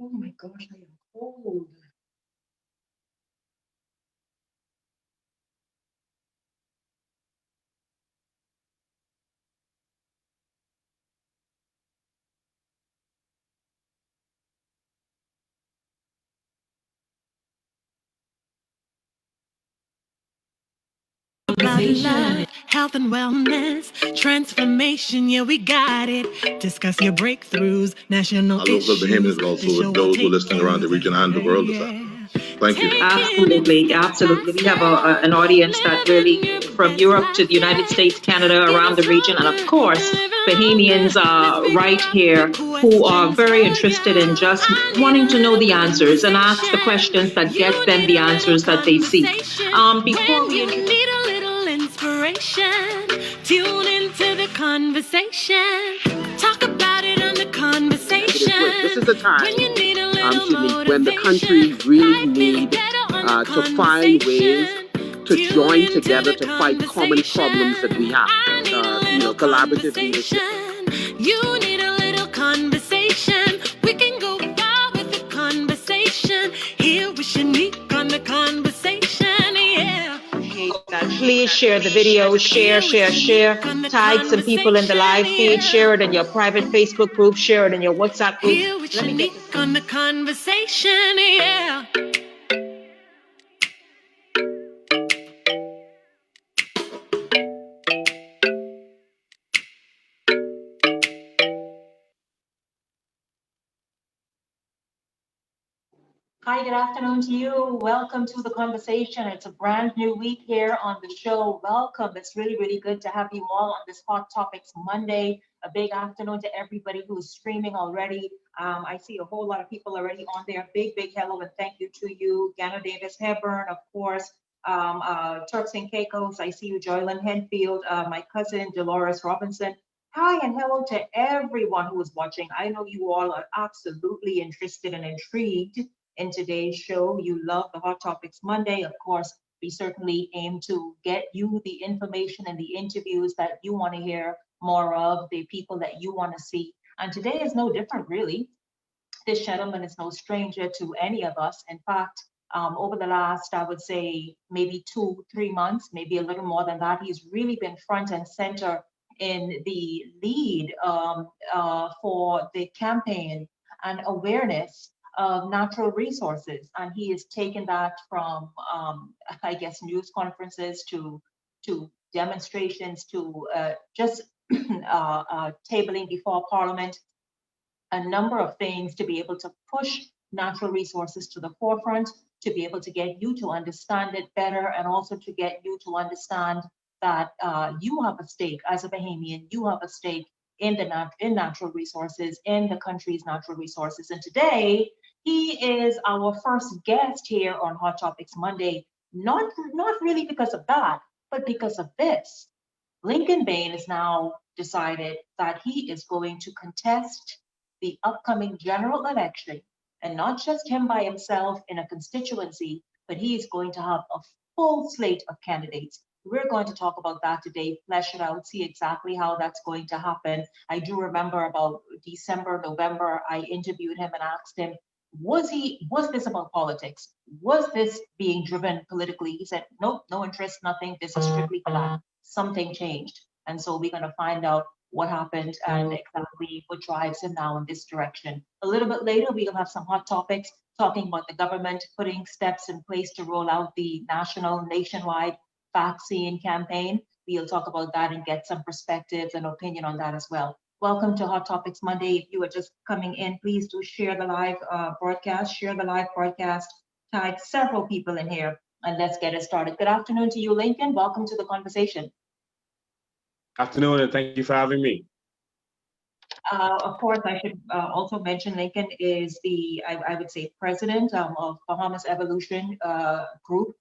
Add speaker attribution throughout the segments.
Speaker 1: Oh my gosh, I am cold.
Speaker 2: Love, health and wellness, transformation, yeah, we got it. Discuss your breakthroughs, national issues.
Speaker 3: Local Bahamians, but also with those who are listening around the region and the world this afternoon. Thank you.
Speaker 4: Absolutely, absolutely. We have an audience that really from Europe to the United States, Canada, around the region, and of course, Bahamians right here who are very interested in just wanting to know the answers and ask the questions that get them the answers that they seek. Before we introduce
Speaker 2: inspiration, tune into the conversation. Talk about it on the conversation.
Speaker 5: This is the time, Shenique, when the country really needs to find ways to join together to fight common problems that we have. Collaborative leadership.
Speaker 2: You need a little conversation. We can go far with the conversation. Here with Shenique on the conversation, yeah.
Speaker 4: Please share the video, share. Tag some people in the live feed, share it in your private Facebook group, share it in your WhatsApp group.
Speaker 2: Here with Shenique on the conversation, yeah.
Speaker 1: Hi, good afternoon to you. Welcome to the conversation. It's a brand new week here on the show. Welcome. It's really, really good to have you all on this Hot Topics Monday. A big afternoon to everybody who's streaming already. I see a whole lot of people already on there. Big hello and thank you to you. Ganna Davis Hepburn, of course. Turks and Caicos. I see you, Joylyn Henfield, my cousin, Dolores Robinson. Hi and hello to everyone who is watching. I know you all are absolutely interested and intrigued in today's show. You love the Hot Topics Monday. Of course, we certainly aim to get you the information and the interviews that you want to hear more of, the people that you want to see. And today is no different, really. This gentleman is no stranger to any of us. In fact, over the last, I would say, maybe 2-3 months, maybe a little more than that, he's really been front and center in the lead for the campaign and awareness of natural resources. And he has taken that from, I guess, news conferences to demonstrations to just tabling before Parliament, a number of things to be able to push natural resources to the forefront, to be able to get you to understand it better, and also to get you to understand that you have a stake as a Bahamian, you have a stake in natural resources, in the country's natural resources. And today, he is our first guest here on Hot Topics Monday, not really because of that, but because of this. Lincoln Bain has now decided that he is going to contest the upcoming general election, and not just him by himself in a constituency, but he is going to have a full slate of candidates. We're going to talk about that today, flesh it out, see exactly how that's going to happen. I do remember about December, November, I interviewed him and asked him, was this about politics? Was this being driven politically? He said, nope, no interest, nothing. This is strictly for that. Something changed. And so we're going to find out what happened and exactly what drives him now in this direction. A little bit later, we'll have some hot topics talking about the government putting steps in place to roll out the nationwide vaccine campaign. We'll talk about that and get some perspectives and opinion on that as well. Welcome to Hot Topics Monday. If you are just coming in, please do share the live broadcast, tag several people in here, and let's get it started. Good afternoon to you, Lincoln. Welcome to the conversation.
Speaker 6: Afternoon, and thank you for having me.
Speaker 1: Of course, I should also mention Lincoln is the, I would say, president of Bahamas Evolution Group.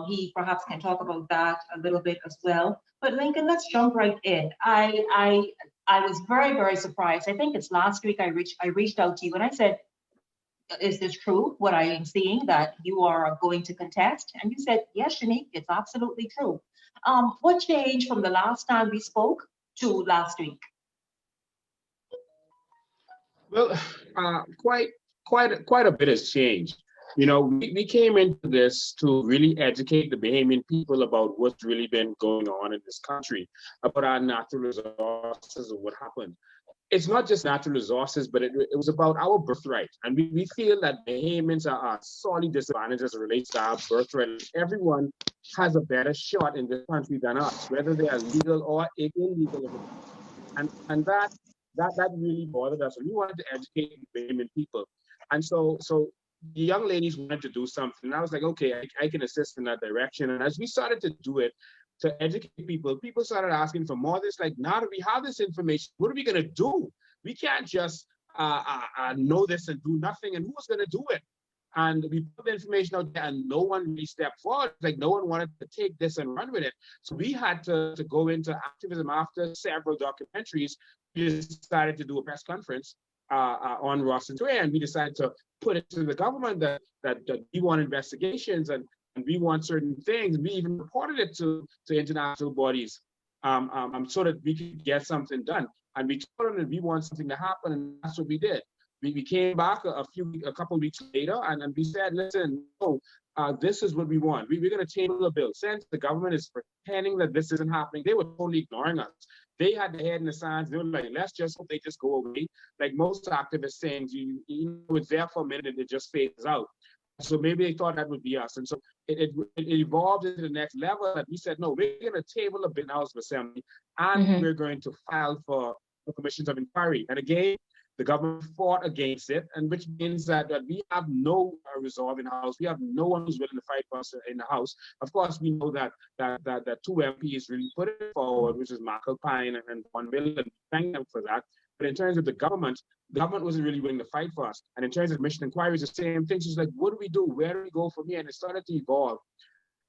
Speaker 1: He perhaps can talk about that a little bit as well. But Lincoln, let's jump right in. I was very surprised. I think it's last week I reached out to you and I said, is this true, what I am seeing, that you are going to contest? And you said, yes, Shenique, it's absolutely true. What changed from the last time we spoke to last week?
Speaker 5: Well,
Speaker 6: quite a bit has changed. You know, we came into this to really educate the Bahamian people about what's really been going on in this country, about our natural resources and what happened. It's not just natural resources, but it was about our birthright. And we feel that Bahamians are sorely disadvantaged as it relates to our birthright. Everyone has a better shot in this country than us, whether they are legal or illegal. And that really bothered us. We wanted to educate the Bahamian people. And so the young ladies wanted to do something. And I was like, okay, I can assist in that direction. And as we started to do it, to educate people, people started asking for more. This like, now that we have this information, what are we going to do? We can't just know this and do nothing. And who's going to do it? And we put the information out there and no one really stepped forward. Like no one wanted to take this and run with it. So we had to go into activism after several documentaries. We decided to do a press conference on Ross and Tway, and we decided to put it to the government that we want investigations and we want certain things. We even reported it to international bodies so that we could get something done. And we told them that we want something to happen, and that's what we did. We came back a couple of weeks later, and we said, listen, no, this is what we want. We're going to table a bill. Since the government is pretending that this isn't happening, they were totally ignoring us. They had their head in the sand. They were like, let's just hope they just go away. Like most activists saying, you know, it's there for a minute and it just fades out. So maybe they thought that would be us. And so it evolved into the next level that we said, no, we're going to table a bill in the House of Assembly and we're going to file for commissions of inquiry. And again, the government fought against it, and which means that we have no resolve in the House. We have no one who's willing to fight for us in the House. Of course, we know that two MPs really put it forward, which is Michael Pine and Von Bill, and thank them for that. But in terms of the government wasn't really willing to fight for us. And in terms of commission inquiries, the same thing. So it's like, what do we do? Where do we go from here? And it started to evolve.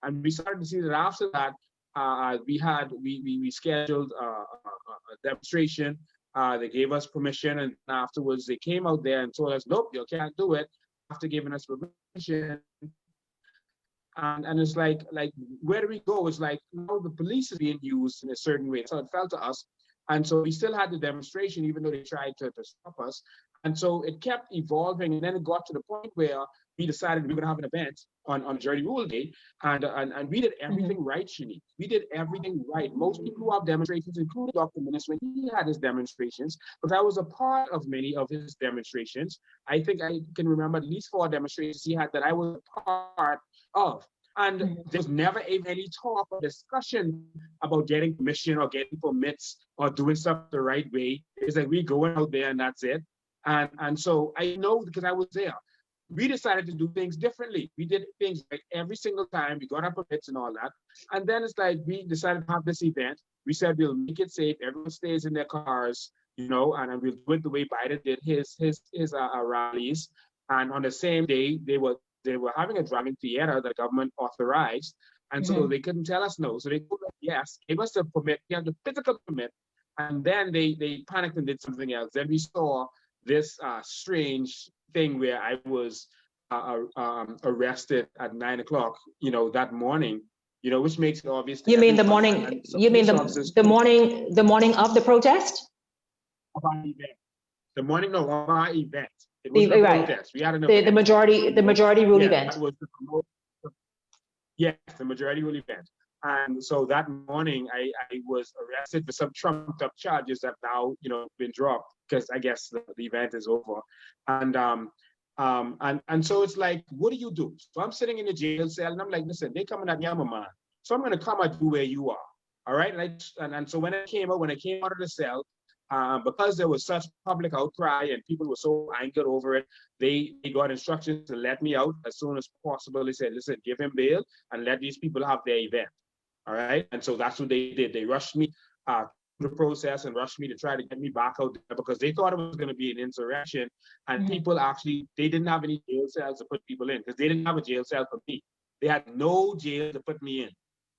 Speaker 6: And we started to see that after that, we scheduled a demonstration. They gave us permission, and afterwards they came out there and told us, nope, you can't do it after giving us permission. And it's like where do we go? It's like, no, the police is being used in a certain way. So it felt to us. And so we still had the demonstration, even though they tried to stop us. And so it kept evolving. And then it got to the point where we decided we were going to have an event on Majority Rule Day. And we did everything right, Shenique. We did everything right. Most people who have demonstrations, including Dr. Minnis, when he had his demonstrations, but I was a part of many of his demonstrations. I think I can remember at least 4 demonstrations he had that I was a part of. And there's never any talk or discussion about getting permission or getting permits or doing stuff the right way. It's like we going out there and that's it. And so I know because I was there. We decided to do things differently. We did things like every single time. We got our permits and all that. And then it's like we decided to have this event. We said we'll make it safe. Everyone stays in their cars, you know, and we'll do it the way Biden did his rallies. And on the same day, they were having a drive-in theater that government authorized. And so they couldn't tell us no. So they told us yes, gave us a permit. We had the physical permit. And then they panicked and did something else. Then we saw this strange thing where I was arrested at 9 o'clock, you know, that morning, you know, which makes it obvious.
Speaker 1: You mean the morning? You mean the morning of the protest?
Speaker 6: Of our event. The morning of our event. It was a protest. We had an event.
Speaker 1: The majority rule event.
Speaker 6: That was yes, the majority rule event. And so that morning, I was arrested for some trumped up charges that now, you know, been dropped because I guess the event is over. And so it's like, what do you do? So I'm sitting in the jail cell and I'm like, listen, they coming at Yama, man. So I'm going to come at you where you are. All right. And so when I came out of the cell, because there was such public outcry and people were so angered over it, they got instructions to let me out as soon as possible. They said, listen, give him bail and let these people have their event. All right. And so that's what they did. They rushed me through the process and rushed me to try to get me back out there because they thought it was going to be an insurrection. And people actually, they didn't have any jail cells to put people in because they didn't have a jail cell for me. They had no jail to put me in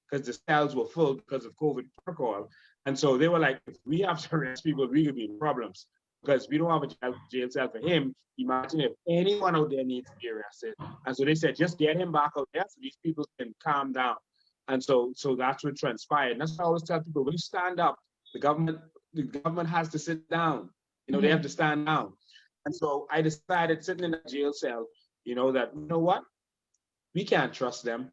Speaker 6: because the cells were full because of COVID protocol. And so they were like, if we have to arrest people, we could be in problems because we don't have a jail cell for him. Imagine if anyone out there needs to be arrested. And so they said, just get him back out there so these people can calm down. And so that's what transpired. And that's what I always tell people, when you stand up, the government has to sit down. You know, they have to stand down. And so I decided, sitting in a jail cell, that, you know what? We can't trust them.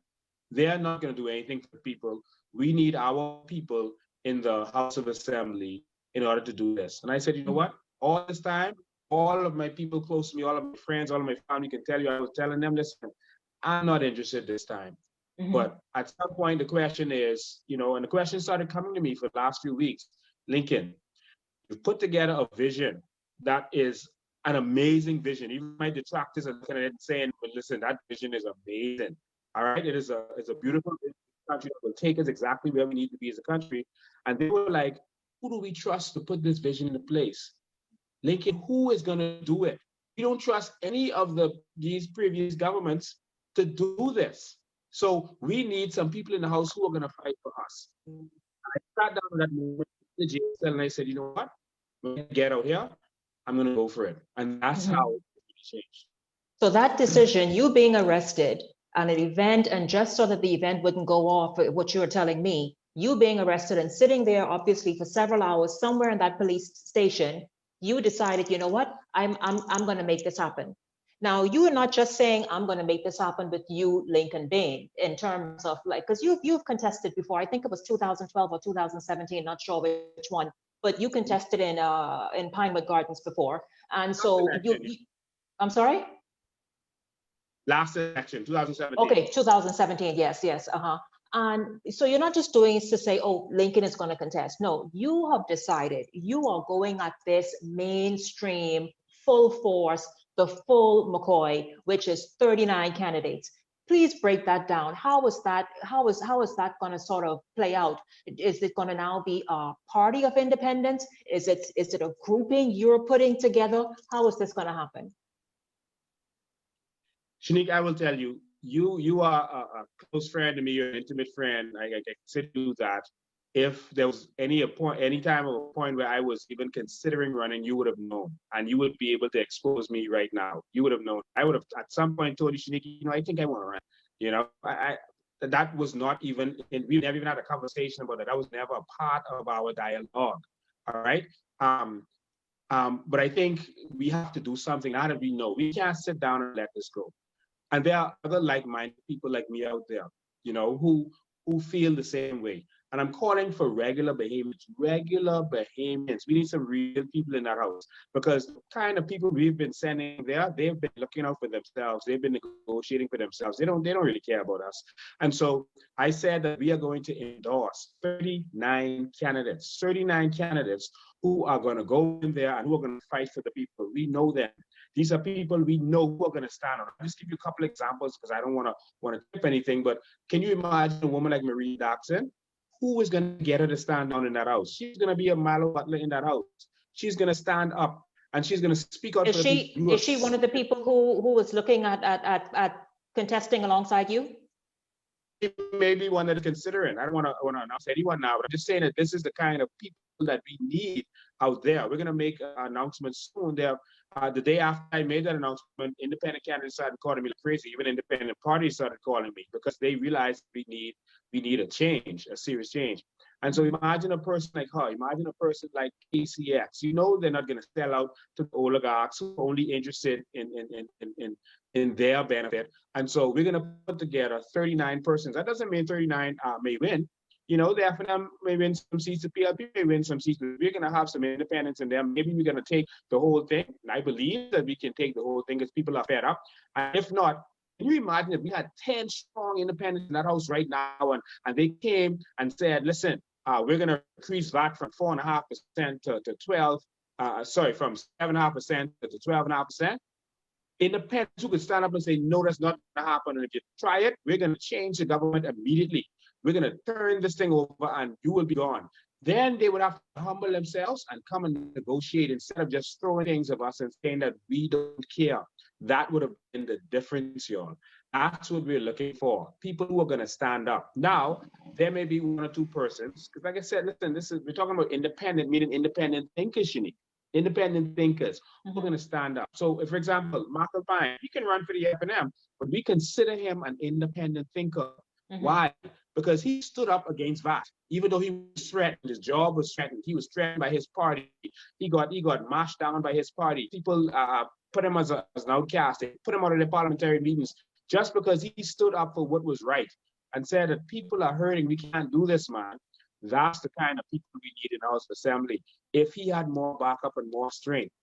Speaker 6: They're not going to do anything for people. We need our people in the House of Assembly in order to do this. And I said, you know what? All this time, all of my people close to me, all of my friends, all of my family can tell you, I was telling them, listen, I'm not interested this time. But at some point, the question is, and the question started coming to me for the last few weeks. Lincoln, you've put together a vision that is an amazing vision. Even my detractors are looking at it and saying, but listen, that vision is amazing. All right, it's a beautiful country that will take us exactly where we need to be as a country. And they were like, who do we trust to put this vision into place? Lincoln, who is going to do it? We don't trust any of these previous governments to do this. So we need some people in the House who are going to fight for us. I sat down at that moment in the jail cell and I said, you know what? When I get out here, I'm going to go for it. And that's how it changed.
Speaker 1: So that decision, you being arrested at an event, and just so that the event wouldn't go off, what you were telling me, you being arrested and sitting there obviously for several hours somewhere in that police station, you decided, you know what, I'm going to make this happen. Now, you are not just saying, I'm going to make this happen with you, Lincoln Bain, in terms of because you've contested before. I think it was 2012 or 2017, not sure which one, but you contested in Pinewood Gardens before. And so I'm sorry?
Speaker 6: Last election, 2017.
Speaker 1: Okay, 2017, yes. And so you're not just doing it to say, oh, Lincoln is going to contest. No, you have decided you are going at this mainstream, full force, the full McCoy, which is 39 candidates. Please break that down. How is that going to sort of play out? Is it going to now be a party of independents? Is it a grouping you're putting together? How is this going to happen?
Speaker 6: Shenique, I will tell you, you are a close friend to me, you're an intimate friend. I consider you that. If there was any time or a point where I was even considering running, you would have known, and you would be able to expose me right now. You would have known. I would have at some point told you, Shenique, I think I want to run. That was not even, we never even had a conversation about it. That was never a part of our dialogue. All right. But I think we have to do something. Now that we know, we can't sit down and let this go. And there are other like-minded people like me out there, who feel the same way. And I'm calling for regular Bahamians. We need some real people in that house, because the kind of people we've been sending there, they've been looking out for themselves. They've been negotiating for themselves. They don't really care about us. And so I said that we are going to endorse 39 candidates who are going to go in there and who are going to fight for the people. We know them. These are people we know who are going to stand on. I'll just give you a couple examples because I don't want to tip anything, but can you imagine a woman like Marie Daxon? Who is going to get her to stand down in that house? She's going to be a Milo Butler in that house. She's going to stand up and she's going to speak out. Is
Speaker 1: she one of the people who was looking at contesting alongside you?
Speaker 6: She may be one that is considering. I don't want to announce anyone now, but I'm just saying that this is the kind of people that we need out there. We're going to make an announcement soon. The day after I made that announcement, independent candidates started calling me like crazy. Even independent parties started calling me because they realized we need a change, a serious change. And so imagine a person like her, imagine a person like KCX. They're not going to sell out to the oligarchs who are only interested in their benefit. And so we're going to put together 39 persons. That doesn't mean 39 may win. The FNM may win some seats, the PLP may win some seats, but we're going to have some independents in there. Maybe we're going to take the whole thing. And I believe that we can take the whole thing because people are fed up. And if not, can you imagine if we had 10 strong independents in that house right now and they came and said, listen, we're going to increase VAT from 4.5% to 12, from 7.5% to 12.5%. Independents who could stand up and say, no, that's not going to happen. And if you try it, we're going to change the government immediately. We're going to turn this thing over and you will be gone. Then they would have to humble themselves and come and negotiate instead of just throwing things at us and saying that we don't care. That would have been the difference, y'all. That's what we're looking for. People who are going to stand up. Now, there may be one or two persons, because like I said, listen, we're talking about independent, meaning independent thinkers, Shenique. Independent thinkers who are going to stand up. So, if, for example, Michael Bain, he can run for the FNM, but we consider him an independent thinker. Why? because he stood up against VAT, even though he was threatened, his job was threatened, he was threatened by his party, he got mashed down by his party. People put him as an outcast, they put him out of the parliamentary meetings just because he stood up for what was right and said that people are hurting, we can't do this, man. That's the kind of people we need in House Assembly. If he had more backup and more strength,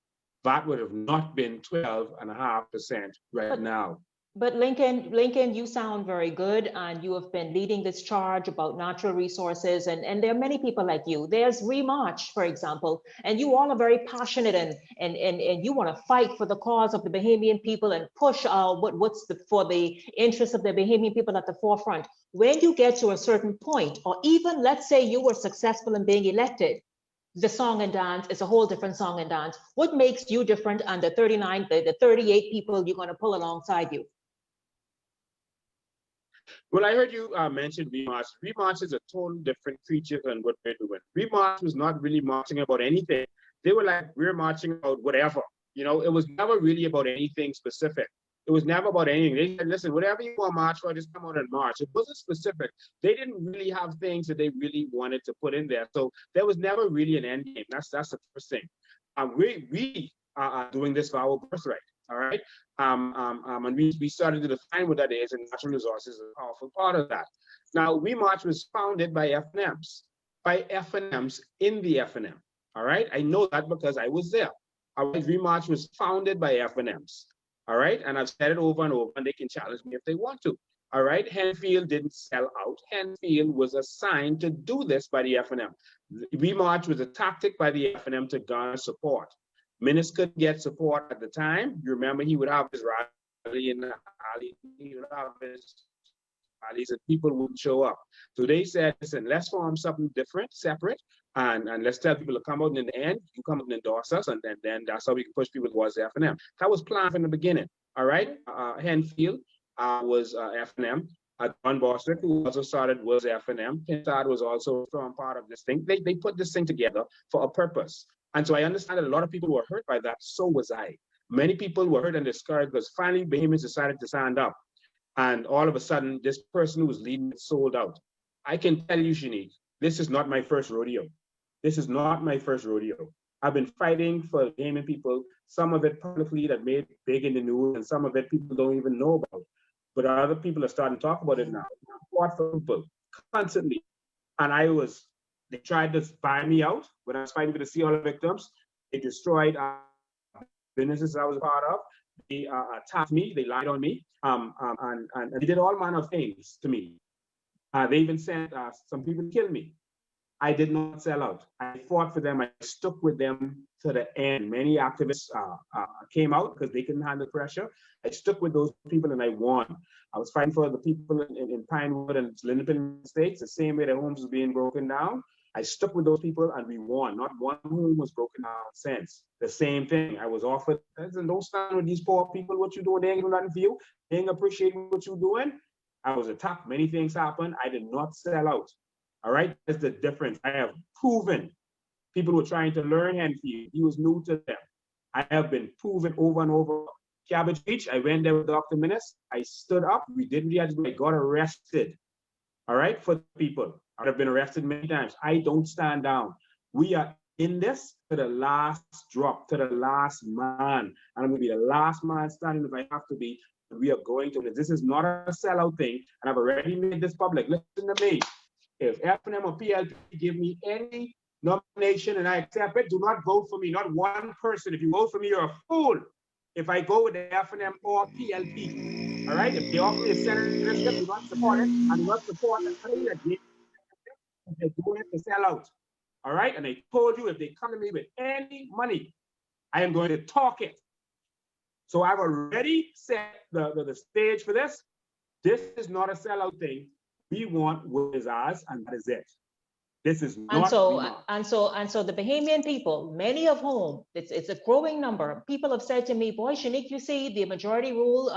Speaker 6: that would have not been 12.5% right now.
Speaker 1: But Lincoln, you sound very good, and you have been leading this charge about natural resources, and there are many people like you. There's Remarch, for example, and you all are very passionate and you want to fight for the cause of the Bahamian people and push for the interests of the Bahamian people at the forefront. When you get to a certain point, or even let's say you were successful in being elected, the song and dance is a whole different song and dance. What makes you different and the 38 people you're going to pull alongside you?
Speaker 6: Well, I heard you mention Remarch. Remarch is a totally different creature than what we're doing. Remarch was not really marching about anything. They were like, we're marching about whatever. You know, it was never really about anything specific. It was never about anything. They said, listen, whatever you want to march for, just come out and march. It wasn't specific. They didn't really have things that they really wanted to put in there. So there was never really an end game. That's the first thing. We are doing this for our birthright. All right. And we started to define what that is, and natural resources is a powerful part of that. Now, Remarch was founded by FNMs in the FNM. All right. I know that because I was there. All right. Remarch was founded by FNMs. All right. And I've said it over and over, and they can challenge me if they want to. All right. Henfield didn't sell out. Henfield was assigned to do this by the FNM. Remarch was a tactic by the FNM to garner support. Minnis couldn't get support at the time. You remember he would have his rally in the alley, he would have his rallies, and people wouldn't show up. So they said, listen, let's form something different, separate, and let's tell people to come out, and in the end, you come out and endorse us, and then that's how we can push people towards the FNM. That was planned from the beginning. All right. Henfield was FNM. John Bostwick, who also started, was FNM. Pinsard was also a strong part of this thing. They put this thing together for a purpose. And so I understand that a lot of people were hurt by that. So was I. Many people were hurt and discouraged because finally Bahamians decided to stand up. And all of a sudden, this person who was leading it sold out. I can tell you, Shenique, this is not my first rodeo. This is not my first rodeo. I've been fighting for Bahamian people, some of it publicly that made it big in the news, and some of it people don't even know about. But other people are starting to talk about it now. I fought for people constantly. And they tried to buy me out when I was fighting for the Sea Oil victims. They destroyed businesses I was a part of. They attacked me. They lied on me. And they did all manner of things to me. They even sent some people to kill me. I did not sell out. I fought for them. I stuck with them to the end. Many activists came out because they couldn't handle pressure. I stuck with those people and I won. I was fighting for the people in Pinewood and Linden States, the same way their homes was being broken down. I stuck with those people and we won. Not one home was broken down since. The same thing. I was offered, listen, don't stand with these poor people. What you doing? They ain't doing nothing for you. They ain't appreciating what you're doing. I was attacked. Many things happened. I did not sell out. All right, that's the difference. I have proven people were trying to learn Henfield. He was new to them. I have been proven over and over. Cabbage Beach, I went there with Dr. Minnis. I stood up. We didn't react. I got arrested. All right, for people. I've been arrested many times. I don't stand down. We are in this to the last drop, to the last man. And I'm going to be the last man standing if I have to be. We are going to this. This is not a sellout thing. And I've already made this public. Listen to me. If FNM or PLP give me any nomination and I accept it, do not vote for me. Not one person. If you vote for me, you're a fool. If I go with the FNM or PLP, all right? If they offer me a senatorship, do not support it. And do not support the thing that they're doing it to sell out. All right? And I told you, if they come to me with any money, I am going to talk it. So I've already set the stage for this. This is not a sellout thing. We want what is ours, and that is it. This is not.
Speaker 1: And so the Bahamian people, many of whom it's a growing number, people have said to me, "Boy, Shenique, you see the majority rule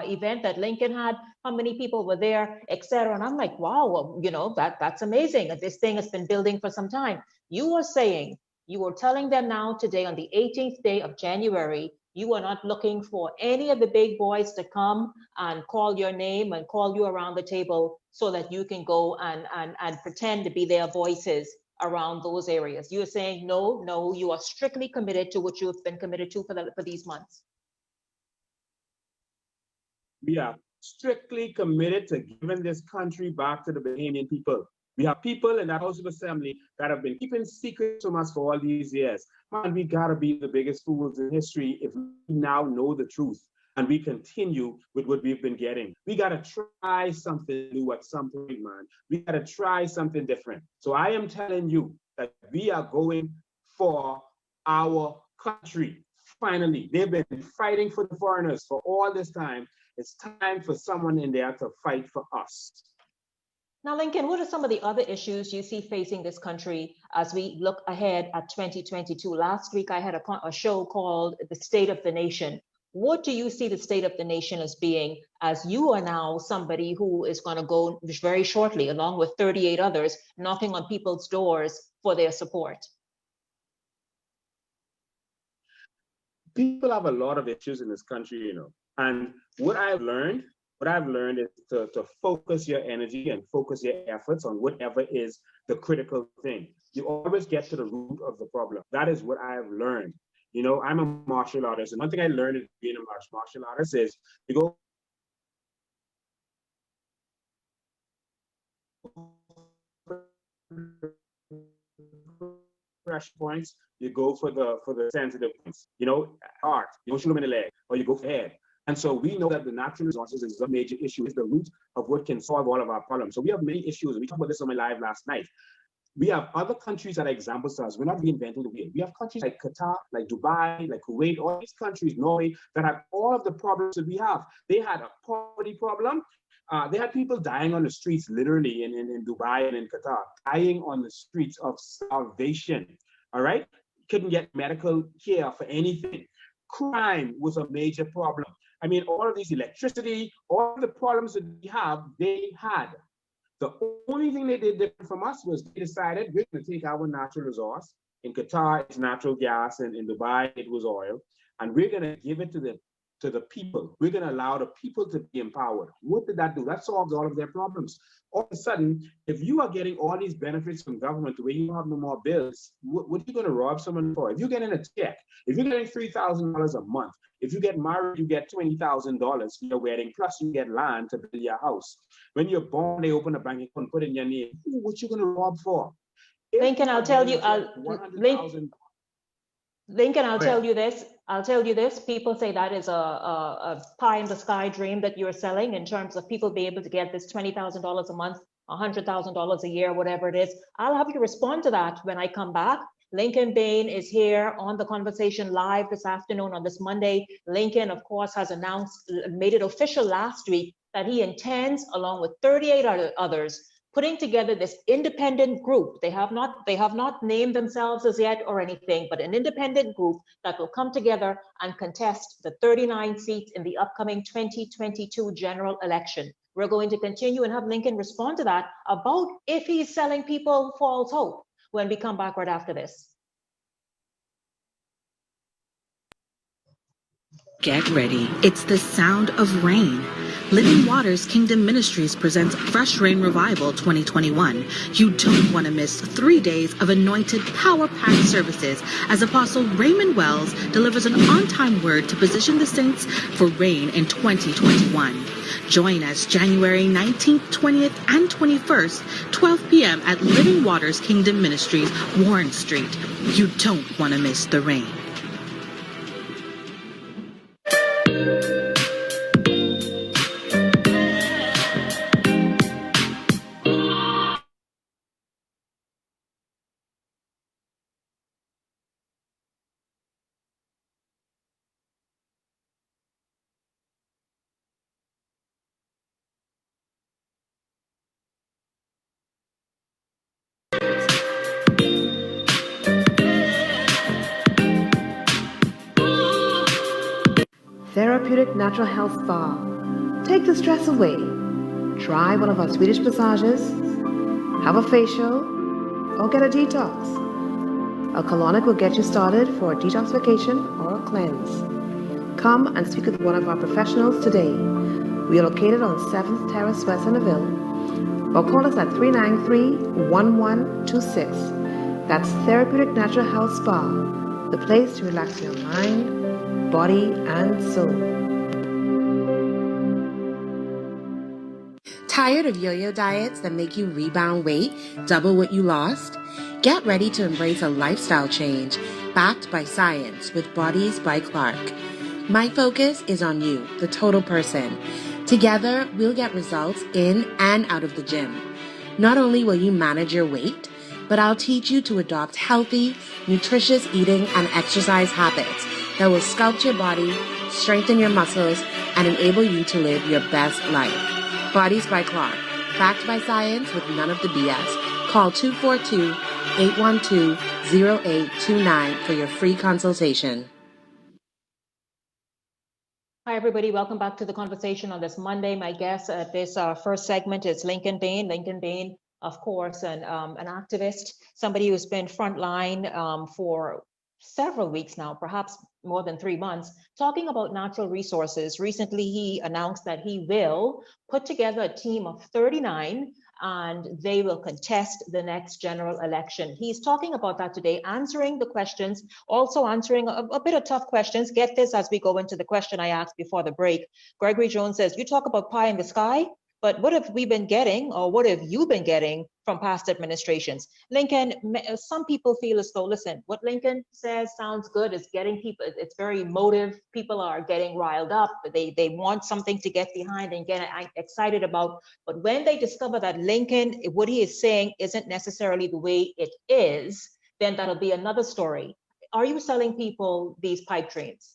Speaker 1: event that Lincoln had. How many people were there, etc." And I'm like, "Wow, well, you know that's amazing. This thing has been building for some time." You are telling them now today on the 18th day of January You are not looking for any of the big boys to come and call your name and call you around the table so that you can go and pretend to be their voices around those areas. You're saying, no, you are strictly committed to what you've been committed to for these months.
Speaker 6: We are strictly committed to giving this country back to the Bahamian people. We have people in that House of Assembly that have been keeping secrets from us for all these years. Man, we gotta be the biggest fools in history if we now know the truth and we continue with what we've been getting. We gotta try something new at some point, man. We gotta try something different. So I am telling you that we are going for our country. Finally, they've been fighting for the foreigners for all this time. It's time for someone in there to fight for us.
Speaker 1: Now, Lincoln, what are some of the other issues you see facing this country as we look ahead at 2022? Last week, I had a show called The State of the Nation. What do you see the state of the nation as being, as you are now somebody who is going to go very shortly, along with 38 others, knocking on people's doors for their support?
Speaker 6: People have a lot of issues in this country, you know, and what I've learned is to focus your energy and focus your efforts on whatever is the critical thing. You always get to the root of the problem. That is what I've learned. You know, I'm a martial artist, and one thing I learned in being a martial artist is you go pressure points, you go for the sensitive points. You know, heart, you don't shoot them in the leg, or you go for head. And so we know that the natural resources is a major issue, is the root of what can solve all of our problems. So we have many issues. We talked about this on my live last night. We have other countries that are examples to us. We're not reinventing the wheel. We have countries like Qatar, like Dubai, like Kuwait, all these countries, Norway, that have all of the problems that we have. They had a poverty problem. They had people dying on the streets, literally in Dubai and in Qatar, dying on the streets of starvation, all right? Couldn't get medical care for anything. Crime was a major problem. I mean, all of these electricity, all of the problems that we have, they had. The only thing they did different from us was they decided we're going to take our natural resource. In Qatar, it's natural gas, and in Dubai, it was oil. And we're going to give it to the people. We're going to allow the people to be empowered. What did that do? That solves all of their problems. All of a sudden, if you are getting all these benefits from government where you have no more bills, what are you going to rob someone for? If you're getting a check, if you're getting $3,000 a month, if you get married, you get $20,000 for your wedding, plus you get land to build your house. When you're born, they open a bank account and put in your name. What you going to rob for?
Speaker 1: Lincoln, I'll tell you, Lincoln, I'll tell you this. People say that is a pie in the sky dream that you're selling in terms of people being able to get this $20,000 a month, $100,000 a year, whatever it is. I'll have you respond to that when I come back. Lincoln Bain is here on The Conversation live this afternoon on this Monday. Lincoln, of course, has made it official last week that he intends, along with 38 others, putting together this independent group. They have not named themselves as yet or anything, but an independent group that will come together and contest the 39 seats in the upcoming 2022 general election. We're going to continue and have Lincoln respond to that about if he's selling people false hope when we come back right after this.
Speaker 2: Get ready. It's the sound of rain. Living Waters Kingdom Ministries presents Fresh Rain Revival 2021. You don't want to miss 3 days of anointed, power-packed services as Apostle Raymond Wells delivers an on-time word to position the saints for rain in 2021. Join us January 19th, 20th, and 21st, 12 p.m. at Living Waters Kingdom Ministries, Warren Street. You don't want to miss the rain.
Speaker 7: Therapeutic Natural Health Spa. Take the stress away. Try one of our Swedish massages, have a facial, or get a detox. A colonic will get you started for a detoxification or a cleanse. Come and speak with one of our professionals today. We are located on 7th Terrace West in Seville, or call us at 393-1126. That's Therapeutic Natural Health Spa, the place to relax your mind, body, and soul.
Speaker 8: Tired of yo-yo diets that make you rebound weight, double what you lost? Get ready to embrace a lifestyle change backed by science with Bodies by Clark. My focus is on you, the total person. Together, we'll get results in and out of the gym. Not only will you manage your weight, but I'll teach you to adopt healthy, nutritious eating and exercise habits that will sculpt your body, strengthen your muscles, and enable you to live your best life. Bodies by Clark, backed by science with none of the BS. Call 242-812-0829 for your free consultation.
Speaker 1: Hi, everybody. Welcome back to the conversation on this Monday. My guest at this first segment is Lincoln Bain. Lincoln Bain, of course, an activist, somebody who's been frontline for several weeks now, perhaps more than 3 months, talking about natural resources. Recently, he announced that he will put together a team of 39 and they will contest the next general election. He's talking about that today, answering the questions, also answering a bit of tough questions. Get this as we go into the question I asked before the break. Gregory Jones says, you talk about pie in the sky, but what have we been getting, or what have you been getting from past administrations? Lincoln, some people feel as though, listen, what Lincoln says sounds good. It's getting people, it's very emotive. People are getting riled up. They want something to get behind and get excited about. But when they discover that Lincoln, what he is saying isn't necessarily the way it is, then that'll be another story. Are you selling people these pipe dreams?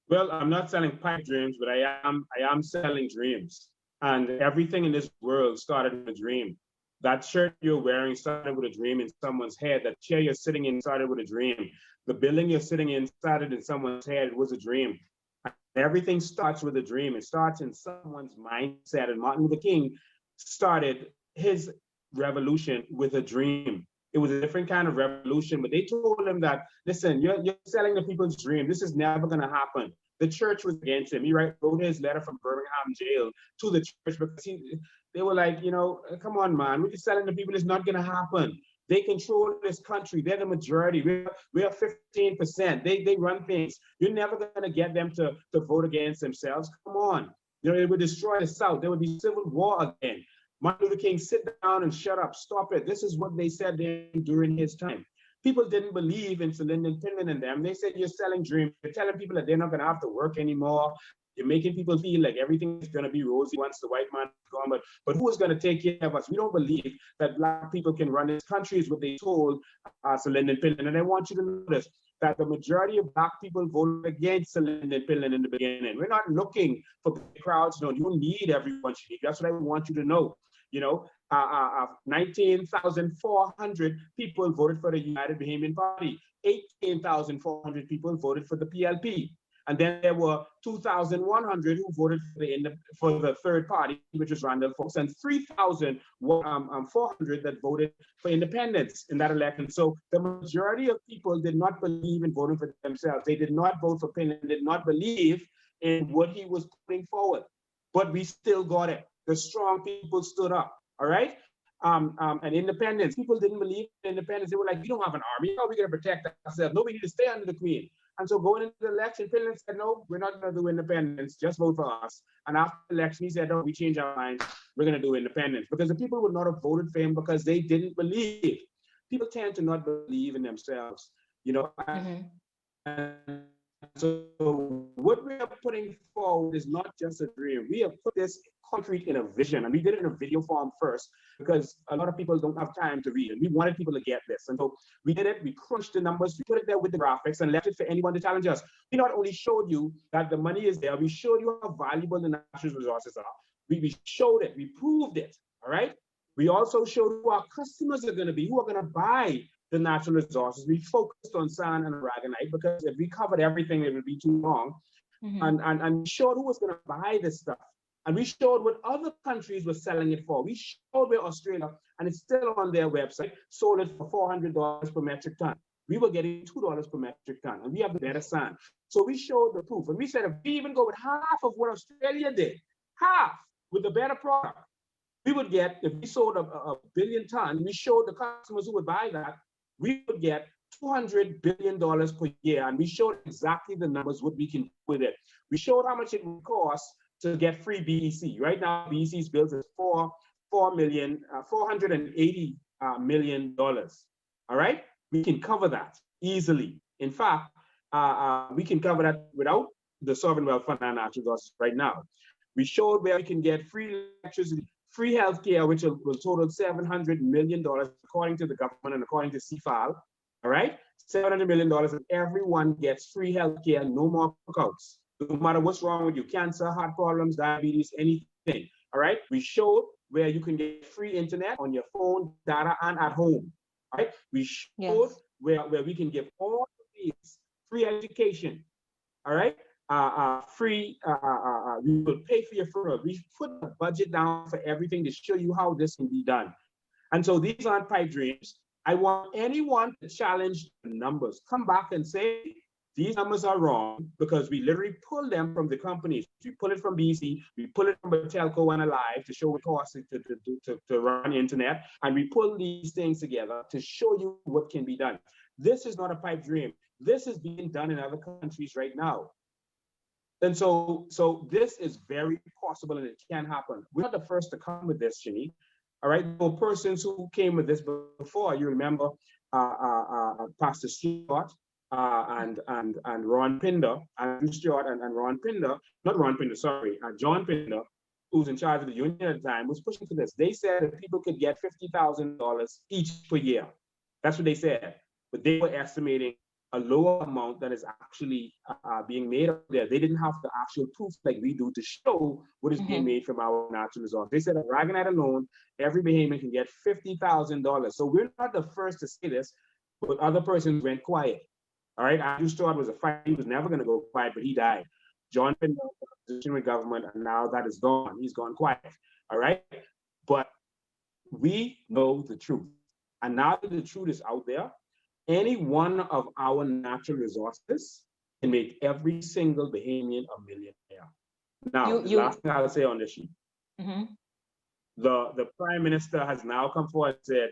Speaker 6: Well, I'm not selling pipe dreams, but I am selling dreams. And everything in this world started with a dream. That shirt you're wearing started with a dream in someone's head. That chair you're sitting in started with a dream. The building you're sitting in started in someone's head. It was a dream. And everything starts with a dream. It starts in someone's mindset. And Martin Luther King started his revolution with a dream. It was a different kind of revolution, but they told him that, listen, you're selling the people's dream. This is never going to happen. The church was against him. He wrote his letter from Birmingham jail to the church because they were like, come on, man, we're just selling the people. It's not going to happen. They control this country. They're the majority. We are 15%. They run things. You're never going to get them to vote against themselves. Come on. It would destroy the South. There would be civil war again. Martin Luther King, sit down and shut up, stop it. This is what they said during his time. People didn't believe in Sir Lyndon Pinman and them. They said, you're selling dreams. You're telling people that they're not going to have to work anymore. You're making people feel like everything is going to be rosy once the white man is gone. But who is going to take care of us? We don't believe that Black people can run this country, is what they told Sir Lyndon Pinman. And I want you to notice that the majority of Black people voted against Sir Lyndon Pinman in the beginning. We're not looking for crowds. No, you need everyone. That's what I want you to know. 19,400 people voted for the United Bahamian Party. 18,400 people voted for the PLP. And then there were 2,100 who voted for the third party, which was Randall Fox, and 3,400 that voted for independence in that election. So the majority of people did not believe in voting for themselves. They did not vote for Pinman, did not believe in what he was putting forward. But we still got it. The strong people stood up, all right? And independence, people didn't believe in independence. They were like, we don't have an army. How are we going to protect ourselves? No, we need to stay under the Queen. And so going into the election, Finland said, no, we're not going to do independence. Just vote for us. And after the election, he said, no, we change our minds. We're going to do independence. Because the people would not have voted for him because they didn't believe. People tend to not believe in themselves, Mm-hmm. And so what we are putting forward is not just a dream. We have put this concrete in a vision, and we did it in a video form first because a lot of people don't have time to read, and we wanted people to get this. And so we did it, we crunched the numbers, we put it there with the graphics and left it for anyone to challenge us. We not only showed you that the money is there, we showed you how valuable the natural resources are. We showed it, we proved it, all right? We also showed who our customers are going to be, who are going to buy the natural resources. We focused on sand and aragonite because if we covered everything, it would be too long. Mm-hmm. And showed who was going to buy this stuff. And we showed what other countries were selling it for. We showed where Australia, and it's still on their website, sold it for $400 per metric ton. we were getting $2 per metric ton, and we have the better sand. So we showed the proof, and we said if we even go with half of what Australia did, half with the better product, we would get, if we sold a billion tons, we showed the customers who would buy that, we would get $200 billion per year, and we showed exactly the numbers, what we can do with it. We showed how much it would cost to get free BEC. Right now, BEC's bills is $480 million. All right, we can cover that easily. In fact, we can cover that without the Sovereign Wealth Fund and natural resources right now. We showed where we can get free electricity, free healthcare, which will total $700 million according to the government and according to CFAL. All right, $700 million, and everyone gets free healthcare, no more cookouts. No matter what's wrong with you, cancer, heart problems, diabetes, anything. All right, we showed where you can get free internet on your phone, data, and at home. All right, we showed where we can give all of these free education. All right, free, we will pay for your funeral. We put a budget down for everything to show you how this can be done. And so these aren't pipe dreams. I want anyone to challenge the numbers. Come back and say, these numbers are wrong, because we literally pull them from the companies. We pull it from BC, we pull it from a telco and Alive to show what it costs to run internet, and we pull these things together to show you what can be done. This is not a pipe dream. This is being done in other countries right now. And so this is very possible, and it can happen. We're not the first to come with this, Shenique. All right, there were persons who came with this before. You remember Pastor Stewart and Ron Pinder, Andrew Stewart and Ron Pinder, not Ron Pinder, sorry, John Pinder, who's in charge of the union at the time, was pushing for this. They said that people could get $50,000 each per year. That's what they said. But they were estimating a lower amount that is actually being made up there. They didn't have the actual proof like we do to show what is being made from our natural resources. They said that Aragonite alone, every Bahamian can get $50,000. So we're not the first to say this, but other persons went quiet. All right, Andrew Stewart was a fight. He was never going to go quiet, but he died. John Pinder was in a position with government, and now that is gone. He's gone quiet. All right, but we know the truth. And now that the truth is out there, any one of our natural resources can make every single Bahamian a millionaire. Now, the last thing I'll say on this sheet, the Prime Minister has now come forward and said,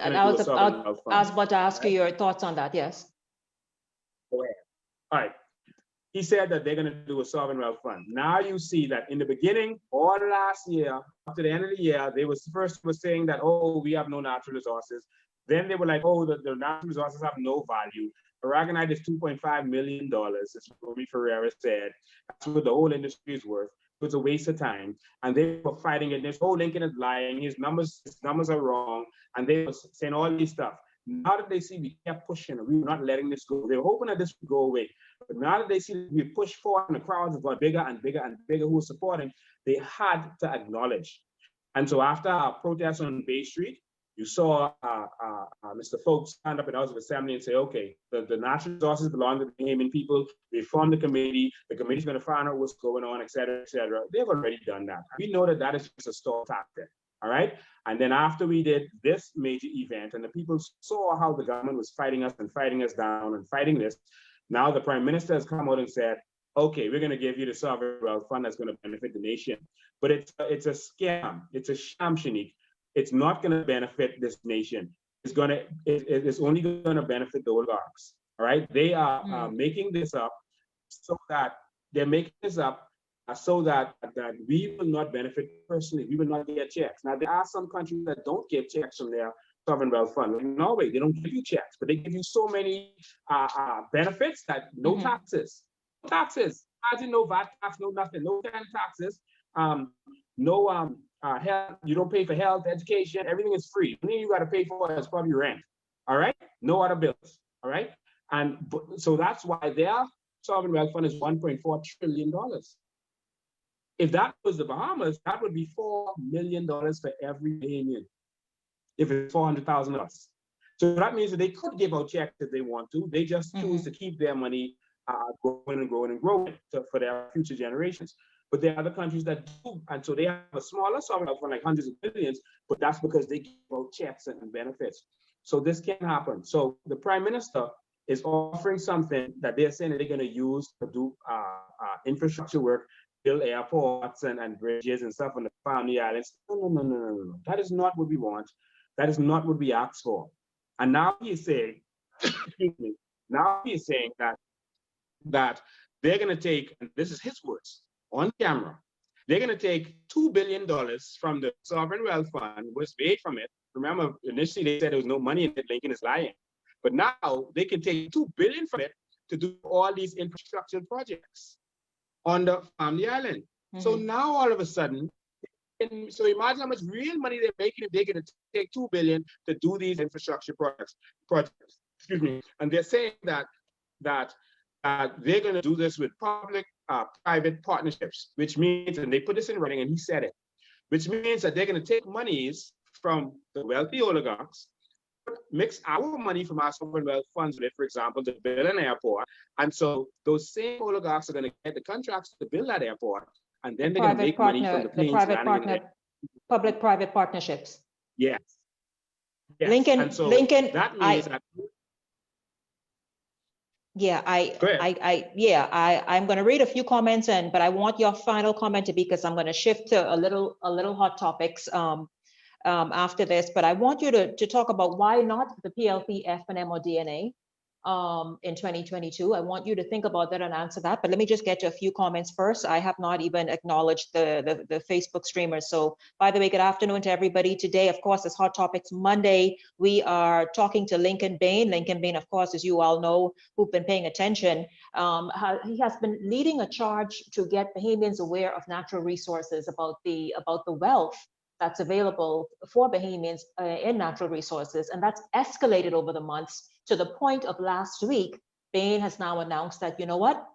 Speaker 1: and I was about to ask you your thoughts on that, yes.
Speaker 6: Go ahead. All right. He said that they're going to do a sovereign wealth fund. Now you see that in the beginning, all last year, up to the end of the year, they was saying that, oh, we have no natural resources. Then they were like, oh, the natural resources have no value. Aragonite is $2.5 million, as Romy Ferreira said. That's what the whole industry is worth. So it's a waste of time. And they were fighting it. This whole Lincoln is lying. His numbers are wrong. And they were saying all these stuff. Now that they see we kept pushing, we were not letting this go. They were hoping that this would go away. But now that they see we pushed forward and the crowds have got bigger and bigger and bigger who were supporting, they had to acknowledge. And so after our protest on Bay Street, you saw Mr. Folks stand up in the House of Assembly and say, okay, the natural resources belong to the Bahamian people. They formed the committee. The committee's going to find out what's going on, et cetera, et cetera. They've already done that. We know that that is just a stall tactic. All right. And then after we did this major event and the people saw how the government was fighting us and fighting us down and fighting this, now the Prime Minister has come out and said, okay, we're going to give you the sovereign wealth fund that's going to benefit the nation. But it's a scam. It's a sham, Shenique. It's not going to benefit this nation. It's only going to benefit the oligarchs. All right. They are making this up so that we will not benefit personally. We will not get checks. Now, there are some countries that don't get checks from their sovereign wealth fund. Like Norway, they don't give you checks, but they give you so many benefits that no taxes. No taxes. Imagine no VAT tax, no nothing, no taxes, no health. You don't pay for health, education, everything is free. The only thing you got to pay for is probably rent. All right? No other bills. All right? And so that's why their sovereign wealth fund is $1.4 trillion. If that was the Bahamas, that would be $4 million for every Bahamian, if it's $400,000. So that means that they could give out checks if they want to. They just choose to keep their money growing and growing and growing for their future generations. But there are other countries that do, and so they have a smaller sovereign wealth fund, like hundreds of billions, but that's because they give out checks and benefits. So this can't happen. So the Prime Minister is offering something that they're saying that they're going to use to do infrastructure work, build airports and bridges and stuff on the Family Islands. No. That is not what we want. That is not what we asked for. And now he is saying, excuse me, now he is saying that they're going to take, and this is his words on camera, they're going to take $2 billion from the Sovereign Wealth Fund, was paid from it. Remember, initially they said there was no money in it. Lincoln is lying. But now they can take $2 billion from it to do all these infrastructure projects on the Family Island. Mm-hmm. So now all of a sudden, so imagine how much real money they're making if they're going to take $2 billion to do these infrastructure projects. Excuse me. And they're saying that they're going to do this with public-private partnerships, which means, and they put this in writing, and he said it, which means that they're going to take monies from the wealthy oligarchs, mix our money from our sovereign wealth funds with it, for example, to build an airport. And so those same oligarchs are going to get the contracts to build that airport, and then they're going to make money from the planes.
Speaker 1: Public-private partnerships.
Speaker 6: Yes.
Speaker 1: Lincoln,
Speaker 6: and so
Speaker 1: Lincoln,
Speaker 6: that means that.
Speaker 1: Yeah, I'm going to read a few comments in, but I want your final comment to be, because I'm going to shift to a little hot topics after this. But I want you to talk about why not the PLP, FNM, or DNA in 2022. I want you to think about that and answer that. But let me just get to a few comments first. I have not even acknowledged the Facebook streamers. So by the way, good afternoon to everybody. Today, of course, is Hot Topics Monday. We are talking to Lincoln Bain. Lincoln Bain, of course, as you all know, who've been paying attention, he has been leading a charge to get Bahamians aware of natural resources, about the wealth that's available for Bahamians in natural resources. And that's escalated over the months to the point of last week. Bain has now announced that, you know what?